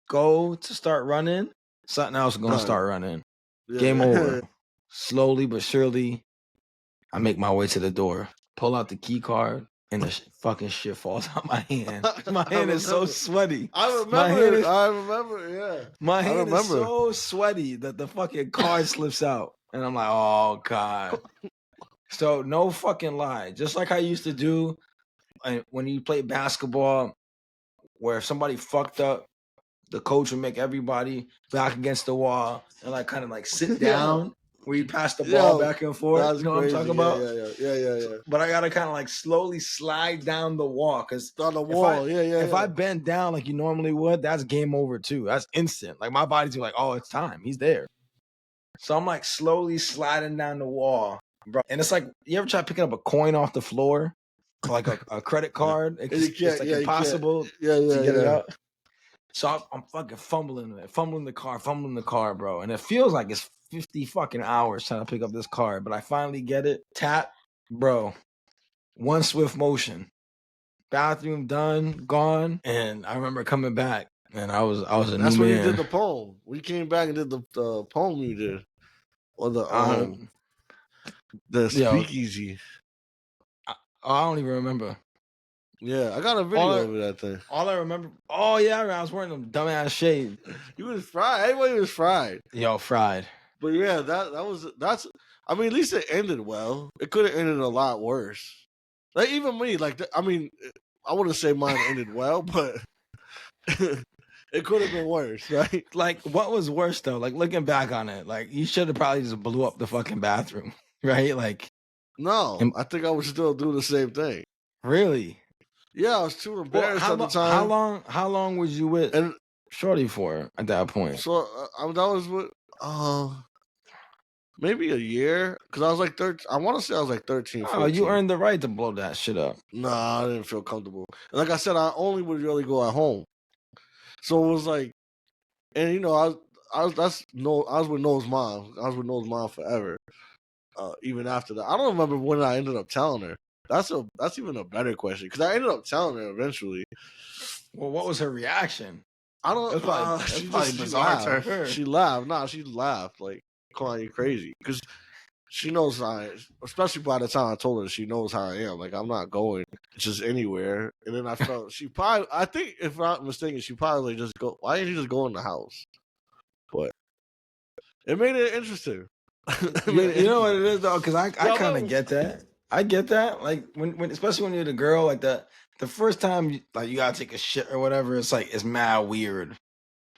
go to start running, something else is gonna start running. Game over. Slowly but surely, I make my way to the door, pull out the key card, and the fucking shit falls out my hand. My hand is so sweaty.
I remember, yeah.
My hand is so sweaty that the fucking card slips out, and I'm like, oh god. So no fucking lie, just like I used to do when you play basketball, where if somebody fucked up, the coach would make everybody back against the wall and like kind of like sit down where you pass the ball back and forth. You know what I'm talking about?
Yeah.
But I gotta kind of like slowly slide down the wall because
on the wall,
if I bend down like you normally would, that's game over too. That's instant. Like my body's like, oh, it's time. He's there. So I'm like slowly sliding down the wall. Bro. And it's like, you ever try picking up a coin off the floor, like a credit card? It's like impossible to get it out. So I'm fucking fumbling the car, bro. And it feels like it's 50 fucking hours trying to pick up this card, but I finally get it. Tap, bro. One swift motion. Bathroom done, gone. And I remember coming back, and I was a new man.
That's when you did the poem. We came back and did the poem you did, or the speakeasy.
I don't even remember.
Yeah, I got a video of that thing.
All I remember. Oh yeah, I was wearing them dumbass shades.
You was fried. Everybody was fried.
Yo, fried.
But yeah, that's. I mean, at least it ended well. It could have ended a lot worse. Like even me, like I mean, I wouldn't say mine ended well, but it could have been worse, right?
Like what was worse though? Like looking back on it, like you should have probably just blew up the fucking bathroom. Right? Like,
no, I think I would still do the same thing.
Really?
Yeah, I was too embarrassed at the time.
How long was you with Shorty for at that point?
So that was with maybe a year, because I was like 13. I want to say I was like 13. 14.
Oh, you earned the right to blow that shit up.
Nah, I didn't feel comfortable. And like I said, I only would really go at home. So it was like, and you know, I was with Noah's mom. I was with Noah's mom forever. Even after that, I don't remember when I ended up telling her. That's even a better question, because I ended up telling her eventually.
Well, what was her reaction?
I don't.
That's
She
probably
just she
bizarre to
laughed.
her.
She laughed. Nah, she laughed like calling you crazy because she knows especially by the time I told her, she knows how I am. Like I'm not going just anywhere. And then I felt she probably. I think if I'm not mistaken, she probably just go. Why didn't you just go in the house? But it made it interesting. It made it
You know what
interesting.
it is though, because I
Yeah,
kind of get that. I get that. Like when especially when you're the girl, like the first time like you gotta take a shit or whatever, it's like it's mad weird,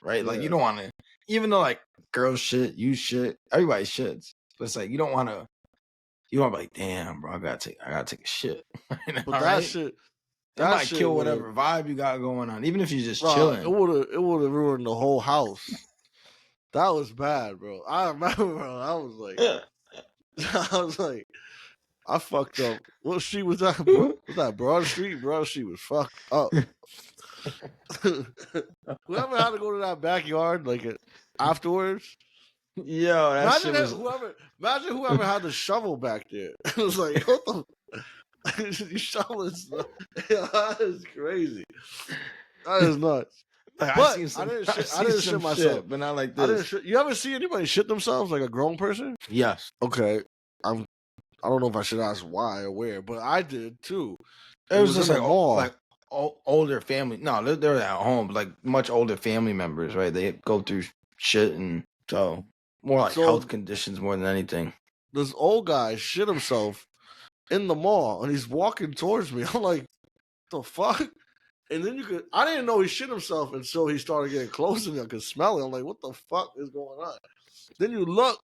right? Like you
yeah.
don't want to, even though like girls shit, you shit, everybody shits, but it's like you don't want to. You want to be like, damn, bro, I gotta take a shit right now,
But
right? It
that
might
shit
kill
would have.
whatever vibe you got going on, even if you're just
Nah,
chilling.
it would have ruined the whole house. That was bad, bro. I remember, bro. I was like, I was like, I fucked up. What street was that? Was that Broad Street? Broad Street was fucked up. Whoever had to go to that backyard like afterwards.
Yo, that
Imagine
shit
that
was.
imagine whoever had the shovel back there. It was like, what the you shoveling stuff. Yeah, that is crazy. That is nuts.
Like,
But
I
I
seen
didn't
some
shit myself.
shit, but not like
I didn't
this.
shit. You ever see anybody shit themselves like a grown person?
Yes,
Okay. I don't know if I should ask why or where, but I did too.
it
It
was
was in
just
the mall.
like older family. No, they're at home, but like much older family members, right? They go through shit, and so more like health
So
conditions more than anything.
this old guy shit himself in the mall and he's walking towards me. I'm like, the fuck? And then I didn't know he shit himself until he started getting close to me. I could smell it. I'm like, what the fuck is going on? Then you look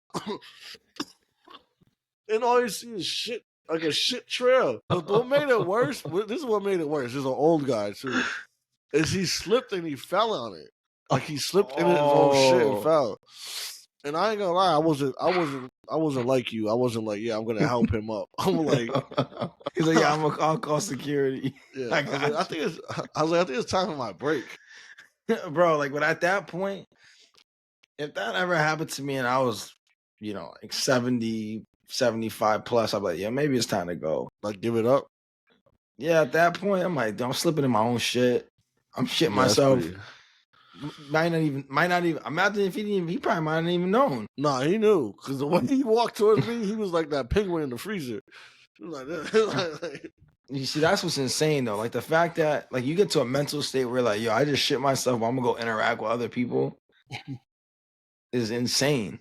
and all you see is shit, like a shit trail. But what made it worse, this is what made it worse. There's an old guy too. Is he slipped and he fell on it. Like he slipped in his own shit and
Oh.
fell. And I ain't gonna lie, I wasn't like you. I wasn't like, yeah, I'm gonna help him up. I'm like,
He's like, yeah, I'll call security.
yeah.
I
I was like,
got you.
I think it's time for my break.
Bro, like, but at that point, if that ever happened to me and I was, like 70, 75 plus, I'd be like, yeah, maybe it's time to go.
Like, give it up.
Yeah, at that point, I'm like, I'm slipping in my own shit. I'm shitting
Yeah, that's
myself.
pretty.
Might not even. Imagine if he probably might not even known.
Nah, he knew because the way he walked towards me, he was like that penguin in the freezer. He was like that.
You see, that's what's insane though. Like the fact that like you get to a mental state where like, yo, I just shit myself. I'm gonna go interact with other people is insane.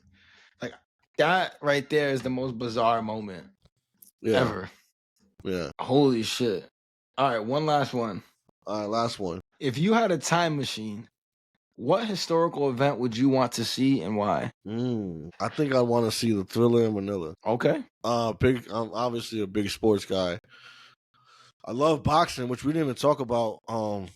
Like that right there is the most bizarre moment
Yeah,
ever.
yeah.
Holy shit. All right, one last one.
All right, last one.
If you had a time machine, what historical event would you want to see and why?
I think I want to see the Thriller in Manila.
Okay.
I'm obviously a big sports guy. I love boxing, which we didn't even talk about. There was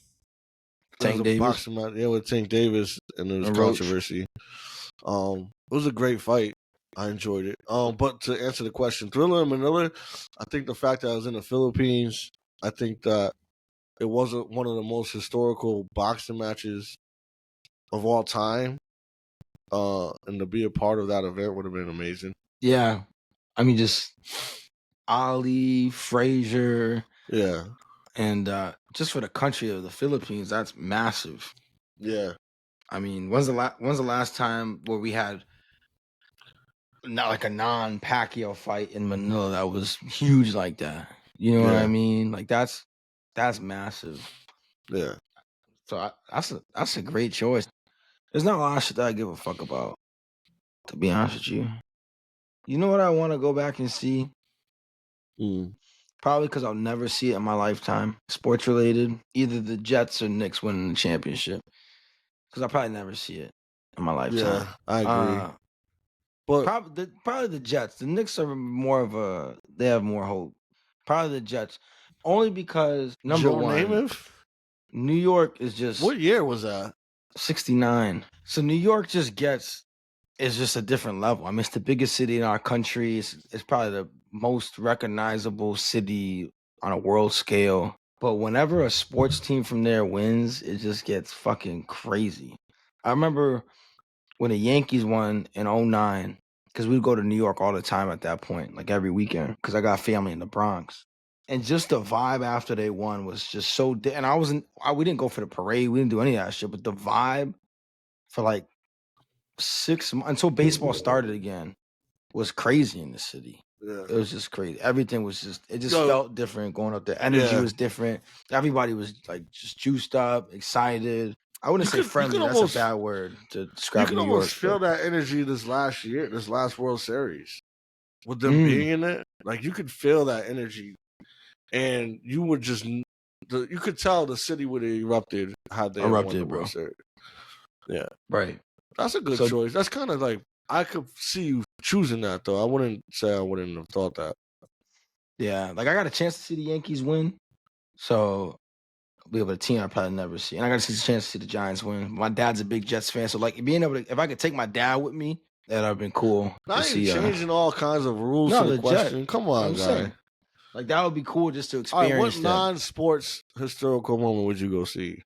Tank
a
Davis
boxing match, yeah, with Tank Davis, and there was
and Roach.
controversy. It was a great fight. I enjoyed it. But to answer the question, Thriller in Manila, I think the fact that I was in the Philippines, I think that it wasn't one of the most historical boxing matches of all time. And to be a part of that event would have been amazing.
Yeah. I mean, just Ali, Frazier,
Yeah,
and just for the country of the Philippines, that's massive.
yeah,
I mean, when's the last time where we had not like a non-Pacquiao fight in Manila that was huge like that? You know what I
yeah,
mean? Like that's massive.
yeah.
So that's a great choice. There's not a lot of shit that I give a fuck about, to be honest with you. You know what I want to go back and see?
Mm.
Probably because I'll never see it in my lifetime. Sports related, either the Jets or Knicks winning the championship. Because I'll probably never see it in my lifetime.
Yeah, I agree. But
Probably the Jets. The Knicks are they have more hope. Probably the Jets. Only because, number
Joe
one,
Namath,
New York is just
what year was that?
69. So New York is just a different level. I mean, it's the biggest city in our country. It's probably the most recognizable city on a world scale. But whenever a sports team from there wins, it just gets fucking crazy. I remember when the Yankees won in 09, because we'd go to New York all the time at that point, like every weekend, because I got family in the Bronx. And just the vibe after they won was just so. And we didn't go for the parade. We didn't do any of that shit. But the vibe for like 6 months until baseball started again was crazy in the city.
Yeah.
It was just crazy. Everything was just. It just
Yo.
felt different going up there. Energy
Yeah.
was different. Everybody was like just juiced up, excited. I wouldn't say friendly. That's
almost,
a bad word to
You
describe
can
New York.
almost feel that energy this last World Series, with them being in it. Like you could feel that energy, and you would just you could tell the city would have erupted had they won the World Series. Yeah,
right.
That's a good choice. That's kind of like I could see you choosing that though. I wouldn't say I wouldn't have thought that.
Yeah, like I got a chance to see the Yankees win, so I'll be able to team I probably never see, and I got a chance to see the Giants win. My dad's a big Jets fan, so like being able to, if I could take my dad with me, that'd have been cool.
Now you're changing all kinds of rules to the question.
Jet.
Come on, guy.
Saying. Like that would be cool just to experience.
What non-sports historical moment would you go see?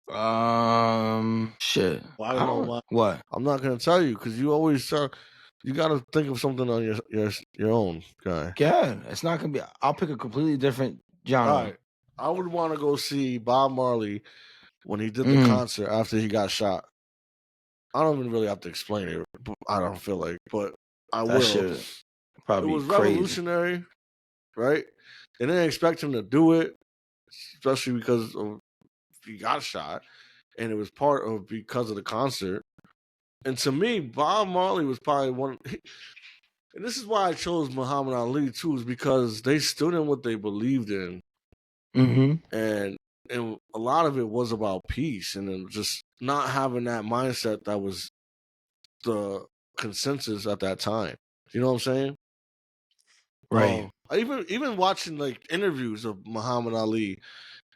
Shit.
Well, I don't know why.
What?
I'm not gonna tell you because you always you got to think of something on your own, guy.
Yeah, it's not gonna be. I'll pick a completely different genre.
All right. I would want to go see Bob Marley when he did the concert after he got shot. I don't even really have to explain it. I don't feel like, but I will.
Probably
it was
crazy.
Revolutionary, right? They didn't expect him to do it, especially because he got shot, and it was because of the concert. And to me, Bob Marley was probably one. And this is why I chose Muhammad Ali too, is because they stood in what they believed in, and a lot of it was about peace and just not having that mindset that was the consensus at that time. You know what I'm saying?
Right.
Even watching like interviews of Muhammad Ali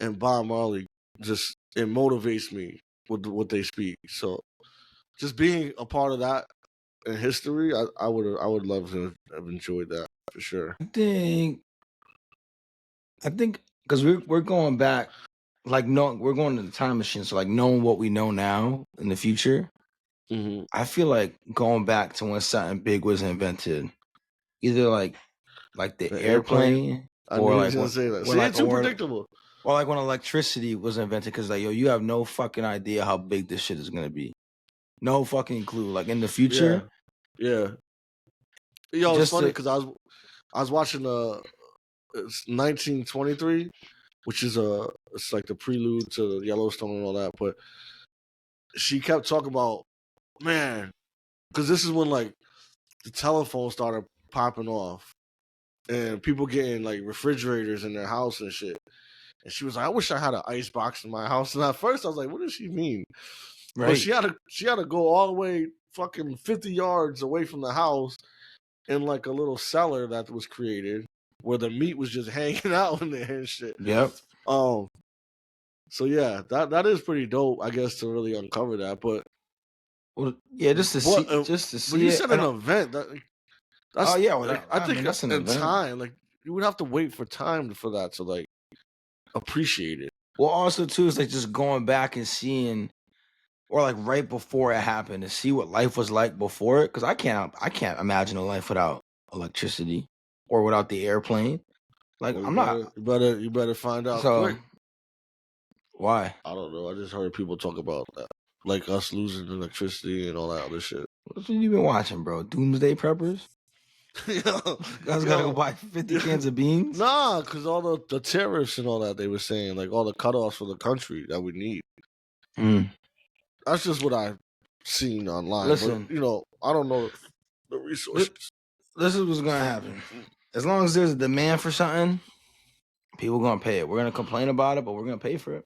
and Bob Marley, just it motivates me with what they speak. So just being a part of that in history, I would love to have enjoyed that for sure.
I think because we're going back, like we're going to the time machine, so like knowing what we know now in the future. I feel like going back to when something big was invented, either like the airplane or like when,
say that.
When, like,
too predictable.
Or like when electricity was invented, because like you have no fucking idea how big this shit is gonna be. No fucking clue. Like in the future.
Yeah. Yo, it's funny because I was watching it's 1923, which is it's like the prelude to Yellowstone and all that, but she kept talking about, man, because this is when like the telephone started popping off and people getting like refrigerators in their house and shit. And she was like, I wish I had an ice box in my house. And at first I was like, what does she mean? Right. But she had to go all the way fucking 50 yards away from the house in like a little cellar that was created where the meat was just hanging out in there and shit.
Yep.
So yeah, that is pretty dope, I guess, to really uncover that. But
just to see,
But you said an event. That's I think
that's an event.
Time. Like you would have to wait for time for that to like appreciate it.
Well, also too is like just going back and seeing, or like right before it happened, to see what life was like before it. Because I can't imagine a life without electricity or without the airplane. Like
well, you better find out quick.
Why?
I don't know. I just heard people talk about that, like us losing electricity and all that other shit.
What you been watching, bro? Doomsday Preppers? Guys gotta go buy 50 cans of beans?
Nah, because all the tariffs and all that they were saying, like all the cutoffs for the country that we need. That's just what I've seen online.
Listen,
but, I don't know the resources.
This is what's gonna happen. As long as there's a demand for something, people gonna pay it. We're gonna complain about it, but we're gonna pay for it.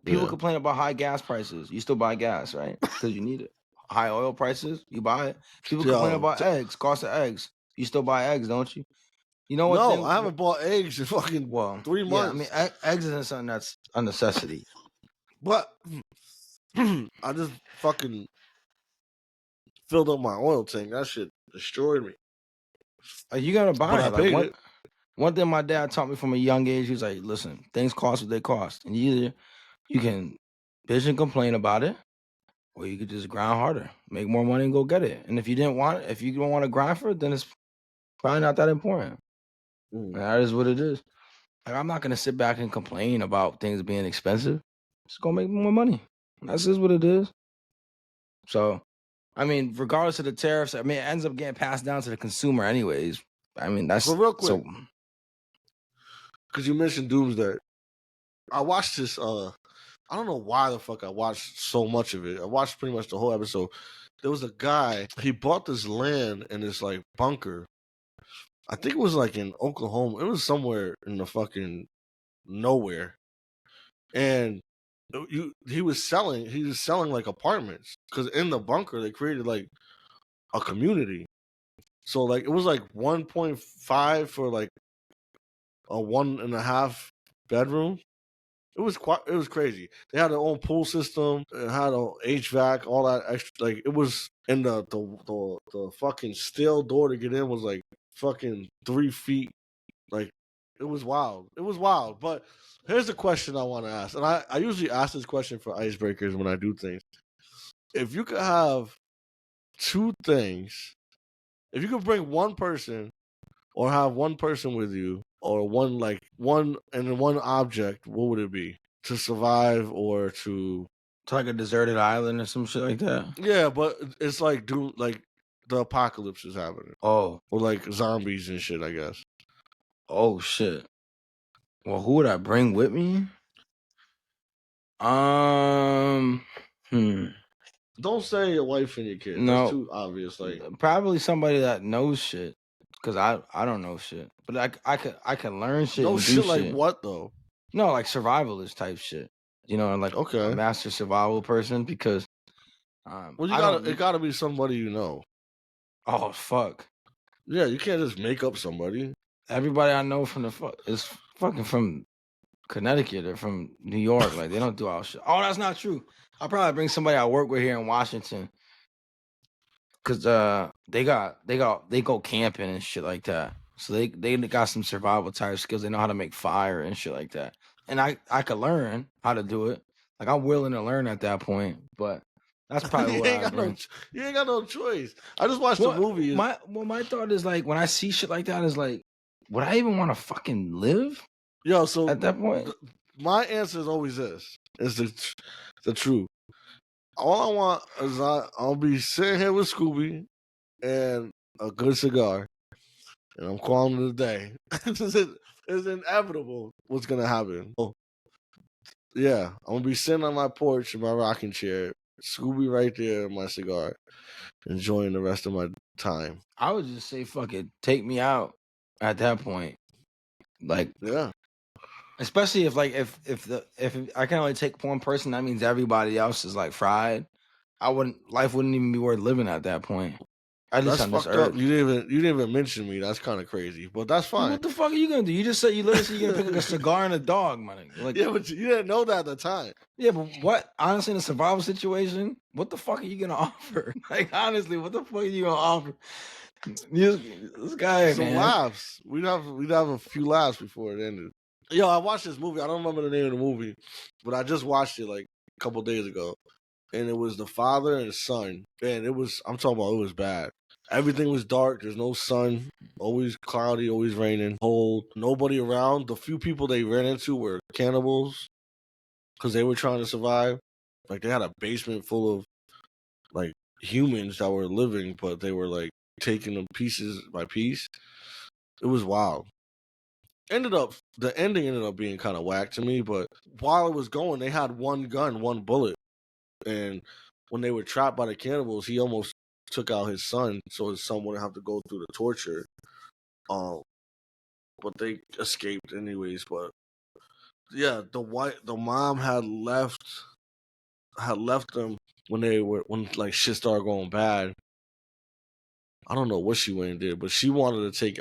People complain about high gas prices. You still buy gas, right? Because you need it. High oil prices, you buy it. People complain about eggs, cost of eggs. You still buy eggs, don't you? You know what?
No, I haven't bought eggs in fucking 3 months.
Yeah, I mean, eggs isn't something that's a necessity.
But I just fucking filled up my oil tank. That shit destroyed me.
You gotta buy it. Like, one thing my dad taught me from a young age, he was like, listen, things cost what they cost. And either you can bitch and complain about it, or you could just grind harder, make more money and go get it. And if you don't want to grind for it, then it's probably not that important. That is what it is. Like, I'm not gonna sit back and complain about things being expensive. Just gonna make more money. That's just what it is. So, I mean, regardless of the tariffs, I mean, it ends up getting passed down to the consumer, anyways. I mean, that's
But real quick,
so.
because you mentioned Doomsday, I watched this. I don't know why the fuck I watched so much of it. I watched pretty much the whole episode. There was a guy. He bought this land in this like bunker. I think it was like in Oklahoma. It was somewhere in the fucking nowhere. And he was selling. He was selling like apartments because in the bunker they created like a community. So like it was like 1.5 for like a 1.5 bedroom. It was crazy. They had their own pool system. It had a HVAC, all that extra. Like it was, and the fucking steel door to get in was like fucking 3 feet. Like it was wild. It was wild. But here's the question I want to ask, and I usually ask this question for icebreakers when I do things. If you could have two things, if you could bring one person or have one person with you, or one and one object, what would it be to survive or to?
To like a deserted island or some shit like that.
Yeah, but it's like like the apocalypse is happening,
Oh,
or like zombies and shit. I guess.
oh shit. Well, who would I bring with me? Um, hmm.
Don't say your wife and your kids. That's
No,
too obvious. Like
probably somebody that knows shit. Cause I don't know shit, but I can learn shit
no
and do
shit. Like
shit.
what though?
No, like survivalist type shit. You know, like a
Okay.
master survival person because
Well,
I don't.
it gotta be somebody you know.
Oh fuck!
Yeah, you can't just make up somebody.
Everybody I know from the fuck is fucking from Connecticut or from New York. Like they don't do all shit. Oh, that's not true. I'll probably bring somebody I work with here in Washington. Cause they go camping and shit like that. So they got some survival type skills. They know how to make fire and shit like that. And I could learn how to do it. Like I'm willing to learn at that point. But that's probably
you
what
ain't
I
got no.
bring.
You ain't got no choice. I just watched the movie.
My thought is like when I see shit like that is like, would I even want to fucking live
Yo, so
at that point?
my answer is always this: is the truth. All I want is I'll be sitting here with Scooby and a good cigar, and I'm calling it a day. It's inevitable what's gonna happen. Oh, yeah, I'm gonna be sitting on my porch in my rocking chair, Scooby right there, and my cigar, enjoying the rest of my time.
I would just say fuck it, take me out at that point. Like
Yeah,
especially if like if I can only take one person, that means everybody else is like fried. Life wouldn't even be worth living at that point. At least
that's
on this
fucked up.
earth.
You didn't even mention me. That's kind of crazy, but that's
Well,
fine.
what the fuck are you gonna do? You just said you literally said you're gonna pick like a cigar and a dog, man. Like
Yeah, but you didn't know that at the time.
yeah, but what honestly in a survival situation, what the fuck are you gonna offer? Like honestly, what the fuck are you gonna offer? This guy,
Some
man.
laughs. We'd have a few laughs before it ended. Yo, I watched this movie. I don't remember the name of the movie, but I just watched it like a couple days ago, and it was the father and son. And it was I'm talking about it was bad. Everything was dark. There's no sun. Always cloudy. Always raining. Cold. Nobody around. The few people they ran into were cannibals because they were trying to survive. Like they had a basement full of like humans that were living, but they were like taking them pieces by piece. It was wild. The ending ended up being kind of whack to me, but while it was going, they had one gun, one bullet, and when they were trapped by the cannibals, he almost took out his son, so his son wouldn't have to go through the torture. Um, but they escaped anyways. But yeah, the mom had left them when like shit started going bad. I don't know what she went and did, but she wanted to take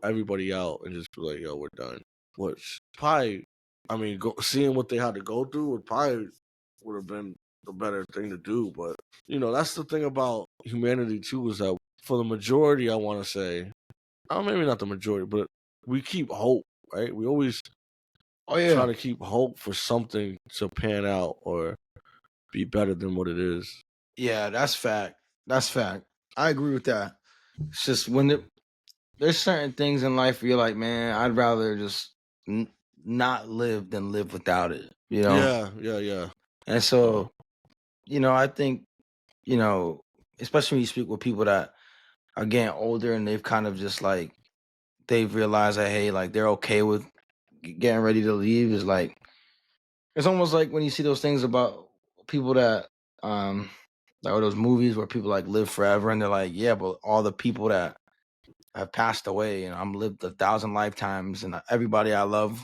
everybody out and just be like, "Yo, we're done." Which probably, I mean, seeing what they had to go through would have been the better thing to do. But that's the thing about humanity too, is that for the majority, I want to say, maybe not the majority, but we keep hope, right? We always try to keep hope for something to pan out or be better than what it is.
Yeah, that's fact. That's fact. I agree with that. It's just there's certain things in life where you're like, man, I'd rather just not live than live without it, you know?
Yeah.
And so, I think, especially when you speak with people that are getting older and they've kind of just like, they've realized that, hey, like they're okay with getting ready to leave is like, it's almost like when you see those things about people that, like those movies where people like live forever and they're like, yeah, but all the people that have passed away and I'm lived 1,000 lifetimes and everybody I love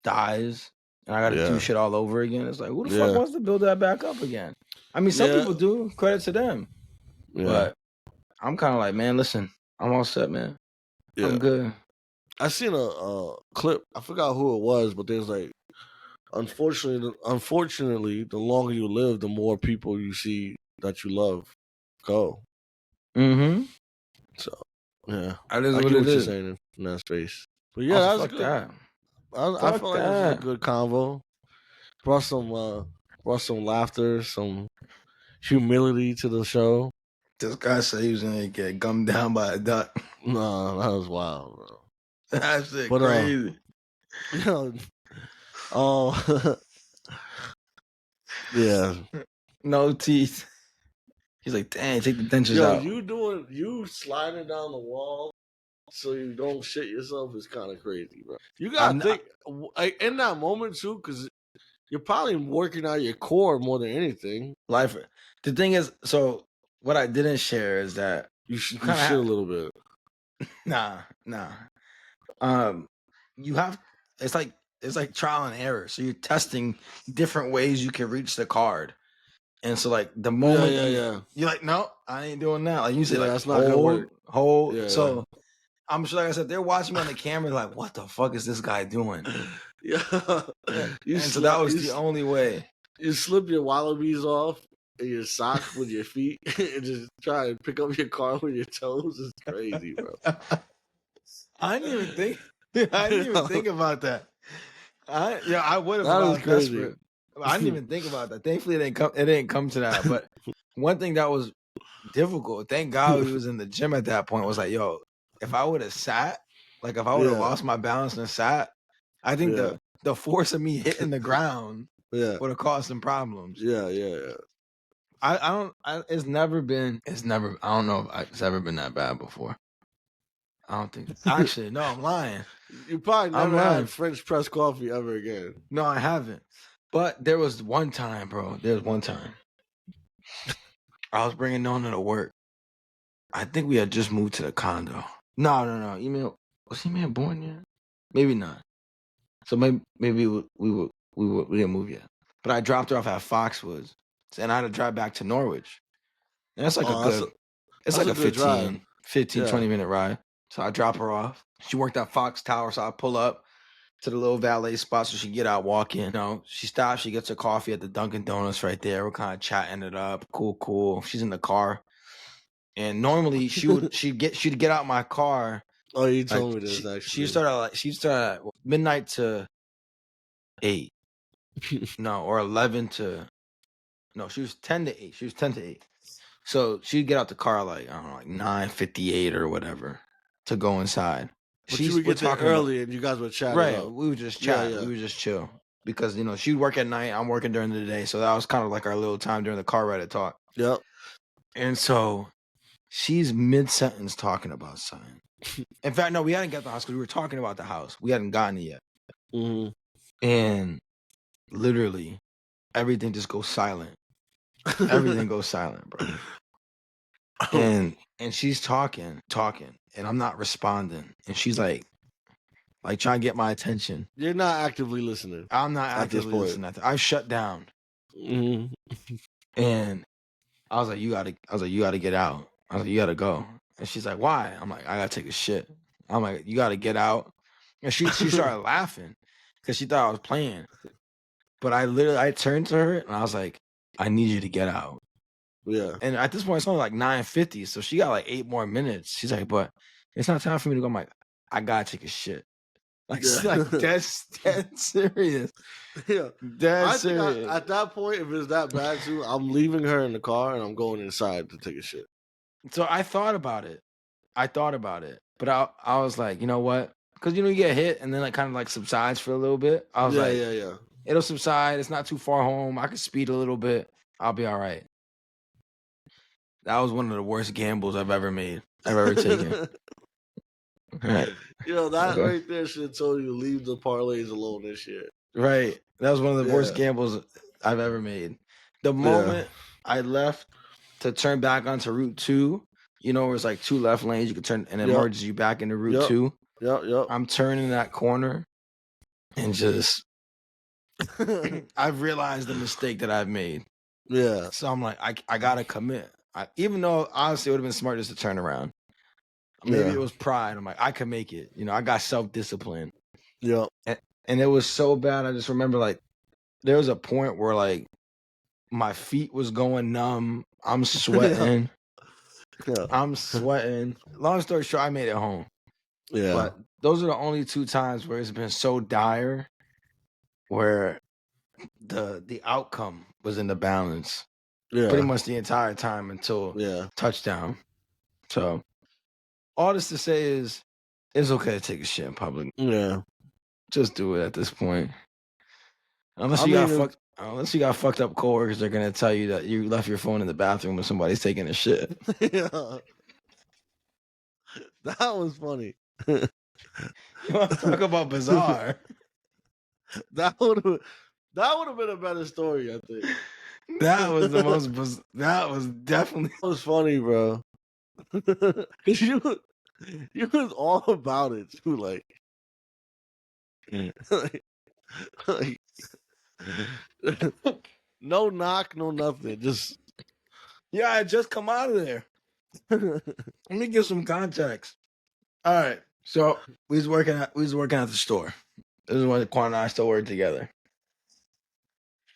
dies and I got to do
Yeah.
shit all over again. It's like, who the fuck
Yeah.
wants to build that back up again? I mean, some
Yeah.
people do. Credit to them.
Yeah.
But I'm kind of like, man, listen, I'm all set, man.
Yeah.
I'm good.
I seen a clip. I forgot who it was, but there's like, unfortunately, the longer you live, the more people you see that you love go.
Mm-hmm.
So, yeah,
That is
I
what
get
it
what you're
is.
saying in that space. But yeah,
Also,
that's
fuck
good.
that.
I
Fuck
feel like this is a
that.
good convo. Brought some laughter, some humility to the show.
This guy said he was gonna get gummed down by a duck.
No, that was wild, bro.
That shit
But
crazy.
you know, oh yeah.
No teeth. He's like, dang, take the dentures
Yo,
out.
you sliding down the wall so you don't shit yourself is kind of crazy, bro. You
I'm
gotta think like, in that moment too, because you're probably working out your core more than anything.
life. The thing is, so what I didn't share is that
You
you
you
kind
shit a
of
little bit.
nah. You have it's like trial and error. So you're testing different ways you can reach the card. And so like the moment
Yeah.
you're like, no, I ain't doing that. Like you say,
Yeah,
like
that's not gonna work.
hold.
Yeah.
So I'm sure, like I said, they're watching me on the camera, like, what the fuck is this guy doing?
Yeah.
And so that was the only way.
You slip your wallabies off in your sock with your feet and just try and pick up your car with your toes. It's crazy, bro.
I didn't even think. I didn't even think about that. I would have if
That
I
is
was
crazy.
desperate. I didn't even think about that. Thankfully, it didn't come to that. But one thing that was difficult. Thank God we was in the gym at that point. Was like, yo, if I would have sat, like if I would have lost my balance and sat, I think the force of me hitting the ground would have caused some problems.
Yeah.
It's never been. I don't know if it's ever been that bad before. I don't think. Actually, no, I'm lying.
You probably
I'm
never
lying.
had French press coffee ever again.
No, I haven't. But there was one time, bro. There was one time. I was bringing Nona to work. I think we had just moved to the condo. No. Was Email born yet? Maybe not. So maybe we didn't move yet. But I dropped her off at Foxwoods, and I had to drive back to Norwich. And that's like it's like a 15, 20 minute ride. So I drop her off. She worked at Fox Tower, so I pull up to the little valet spot so she get out, walk in. She stops, she gets her coffee at the Dunkin' Donuts right there. We're kind of chatting it up. Cool. She's in the car. And normally she'd get out my car.
Oh, you told me this actually.
She started at midnight to 8. No, or 11 to no, she was 10 to 8. She was 10 to 8. So she'd get out the car like, I don't know, like 9:58 or whatever to go inside.
But you would get there early and you guys would chat.
Right.
Up.
We would just chat.
Yeah.
We would just chill. Because, she'd work at night. I'm working during the day. So that was kind of like our little time during the car ride to talk.
Yep.
And so she's mid-sentence talking about something. In fact, no, we hadn't got the house because we were talking about the house. We hadn't gotten it yet.
Mm-hmm.
And literally, everything just goes silent. Everything goes silent, bro. And she's talking, and I'm not responding. And she's like trying to get my attention.
You're not actively listening.
I'm not actively listening. I shut down.
Mm-hmm.
And I was like, you gotta get out. I was like, you gotta go. And she's like, why? I'm like, I gotta take a shit. I'm like, you gotta get out. And she started laughing because she thought I was playing. But I turned to her and I was like, I need you to get out.
Yeah.
And at this point, it's only like 9:50, so she got like 8 more minutes. She's like, but it's not time for me to go. I'm like, I gotta take a shit. Like, dead serious.
Yeah.
Dead serious.
Think at that point, if it's that bad too, I'm leaving her in the car and I'm going inside to take a shit.
So I thought about it. But I was like, you know what? because you get hit and then it kind of like subsides for a little bit. I was like,
yeah.
it'll subside. It's not too far home. I can speed a little bit. I'll be all right. That was one of the worst gambles I've ever made. I've ever taken. All right.
That right there should have told you to leave the parlays alone this shit.
Right. That was one of the worst gambles I've ever made. The moment I left to turn back onto Route 2, where it's like 2 left lanes, you can turn and it merges you back into Route 2.
Yep.
I'm turning that corner and just I've realized the mistake that I've made.
Yeah.
So I'm like, I gotta commit. Even though honestly it would have been smart just to turn around. Maybe it was pride. I'm like, I can make it. I got self-discipline.
Yeah.
And it was so bad. I just remember like there was a point where like my feet was going numb. I'm sweating. I'm sweating. Long story short, I made it home.
Yeah.
But those are the only 2 times where it's been so dire where the outcome was in the balance.
Yeah.
Pretty much the entire time until touchdown. So all this to say is it's okay to take a shit in public.
Yeah.
Just do it at this point. Unless you got fucked up coworkers, they're gonna tell you that you left your phone in the bathroom when somebody's taking a shit.
Yeah. That was funny.
You want to talk about bizarre?
That would have been a better story, I think.
That was the most. That was definitely.
That was funny, bro. Cause you was all about it too, like no knock, no nothing. Just
I had just come out of there. Let me give some context. All right, so we was working at the store. This is when Quan and I still worked together,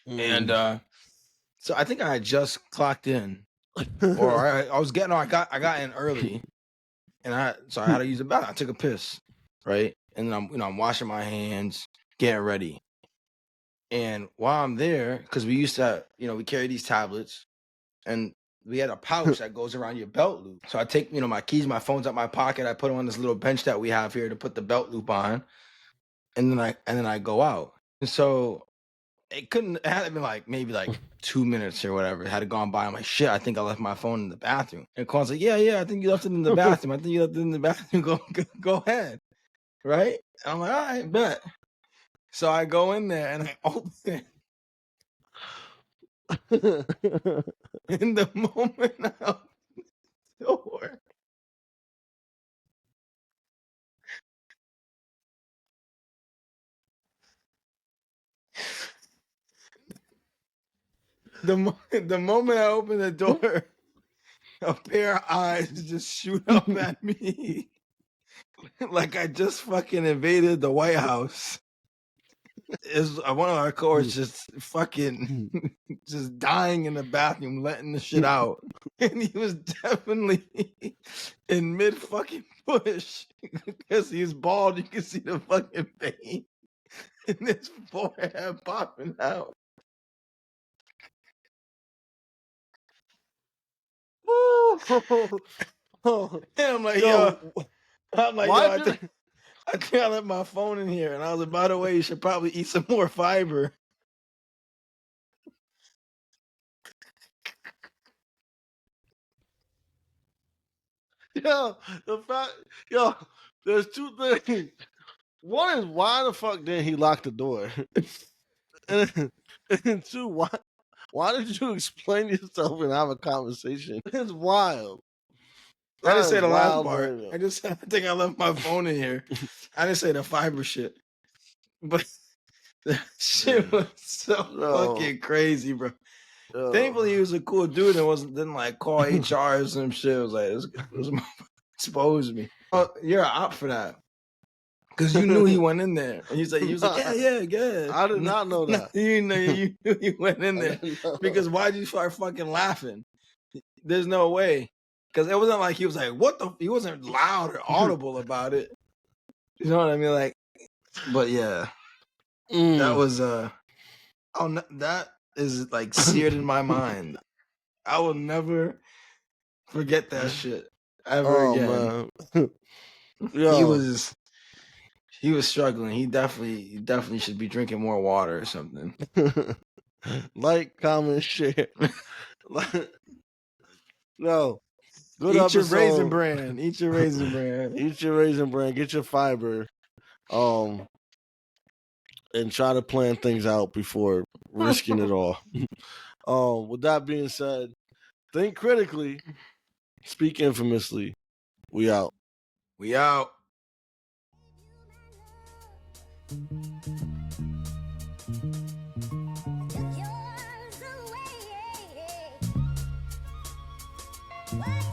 and so I think I had just clocked in, or I got in early, and I had to use the bathroom. I took a piss, right, and then I'm washing my hands, getting ready, and while I'm there, because we used to we carry these tablets, and we had a pouch that goes around your belt loop. So I take, my keys, my phone's out my pocket. I put them on this little bench that we have here to put the belt loop on. And then I go out. And so it had to been like maybe like 2 minutes or whatever. It had gone by. I'm like, shit, I think I left my phone in the bathroom. And Quan's like, yeah, I think you left it in the bathroom. I think you left it in the bathroom. Go ahead. Right? And I'm like, all right, bet. So I go in there and I open it. In the moment I opened the door, the moment I opened the door, a pair of eyes just shoot up at me like I just fucking invaded the White House. Is one of our coworkers just fucking just dying in the bathroom, letting the shit out, and he was definitely in mid fucking push because he's bald. You can see the fucking vein in his forehead popping out. And I'm like, I think I left my phone in here. And I was like, by the way, you should probably eat some more fiber.
There's 2 things. One is, why the fuck didn't he lock the door? and 2, why did you explain yourself and have a conversation? It's wild.
I didn't say the last part. I just said I think I left my phone in here. I didn't say the fiber shit. But that shit was so fucking crazy, bro. Thankfully, he was a cool dude and didn't like call HR or some shit. It was like, it was expose me. Oh, you're an op for that. Because you knew he went in there. And he was like, yeah, good.
I did not know that.
You knew he went in there. Because why'd you start fucking laughing? There's no way. Because it wasn't like he was like, what the? He wasn't loud or audible about it. You know what I mean? Like, but yeah. That was, that is like seared in my mind. I will never forget that shit ever again.
Man.
He was He was struggling. He definitely should be drinking more water or something.
Like, comment, share. No. Good
Eat your
episode.
Raisin Bran. Eat your Raisin Bran.
Eat your Raisin Bran. Get your fiber. And try to plan things out before risking it all. With that being said, think critically, speak infamously. We out.
We out.
Yours away.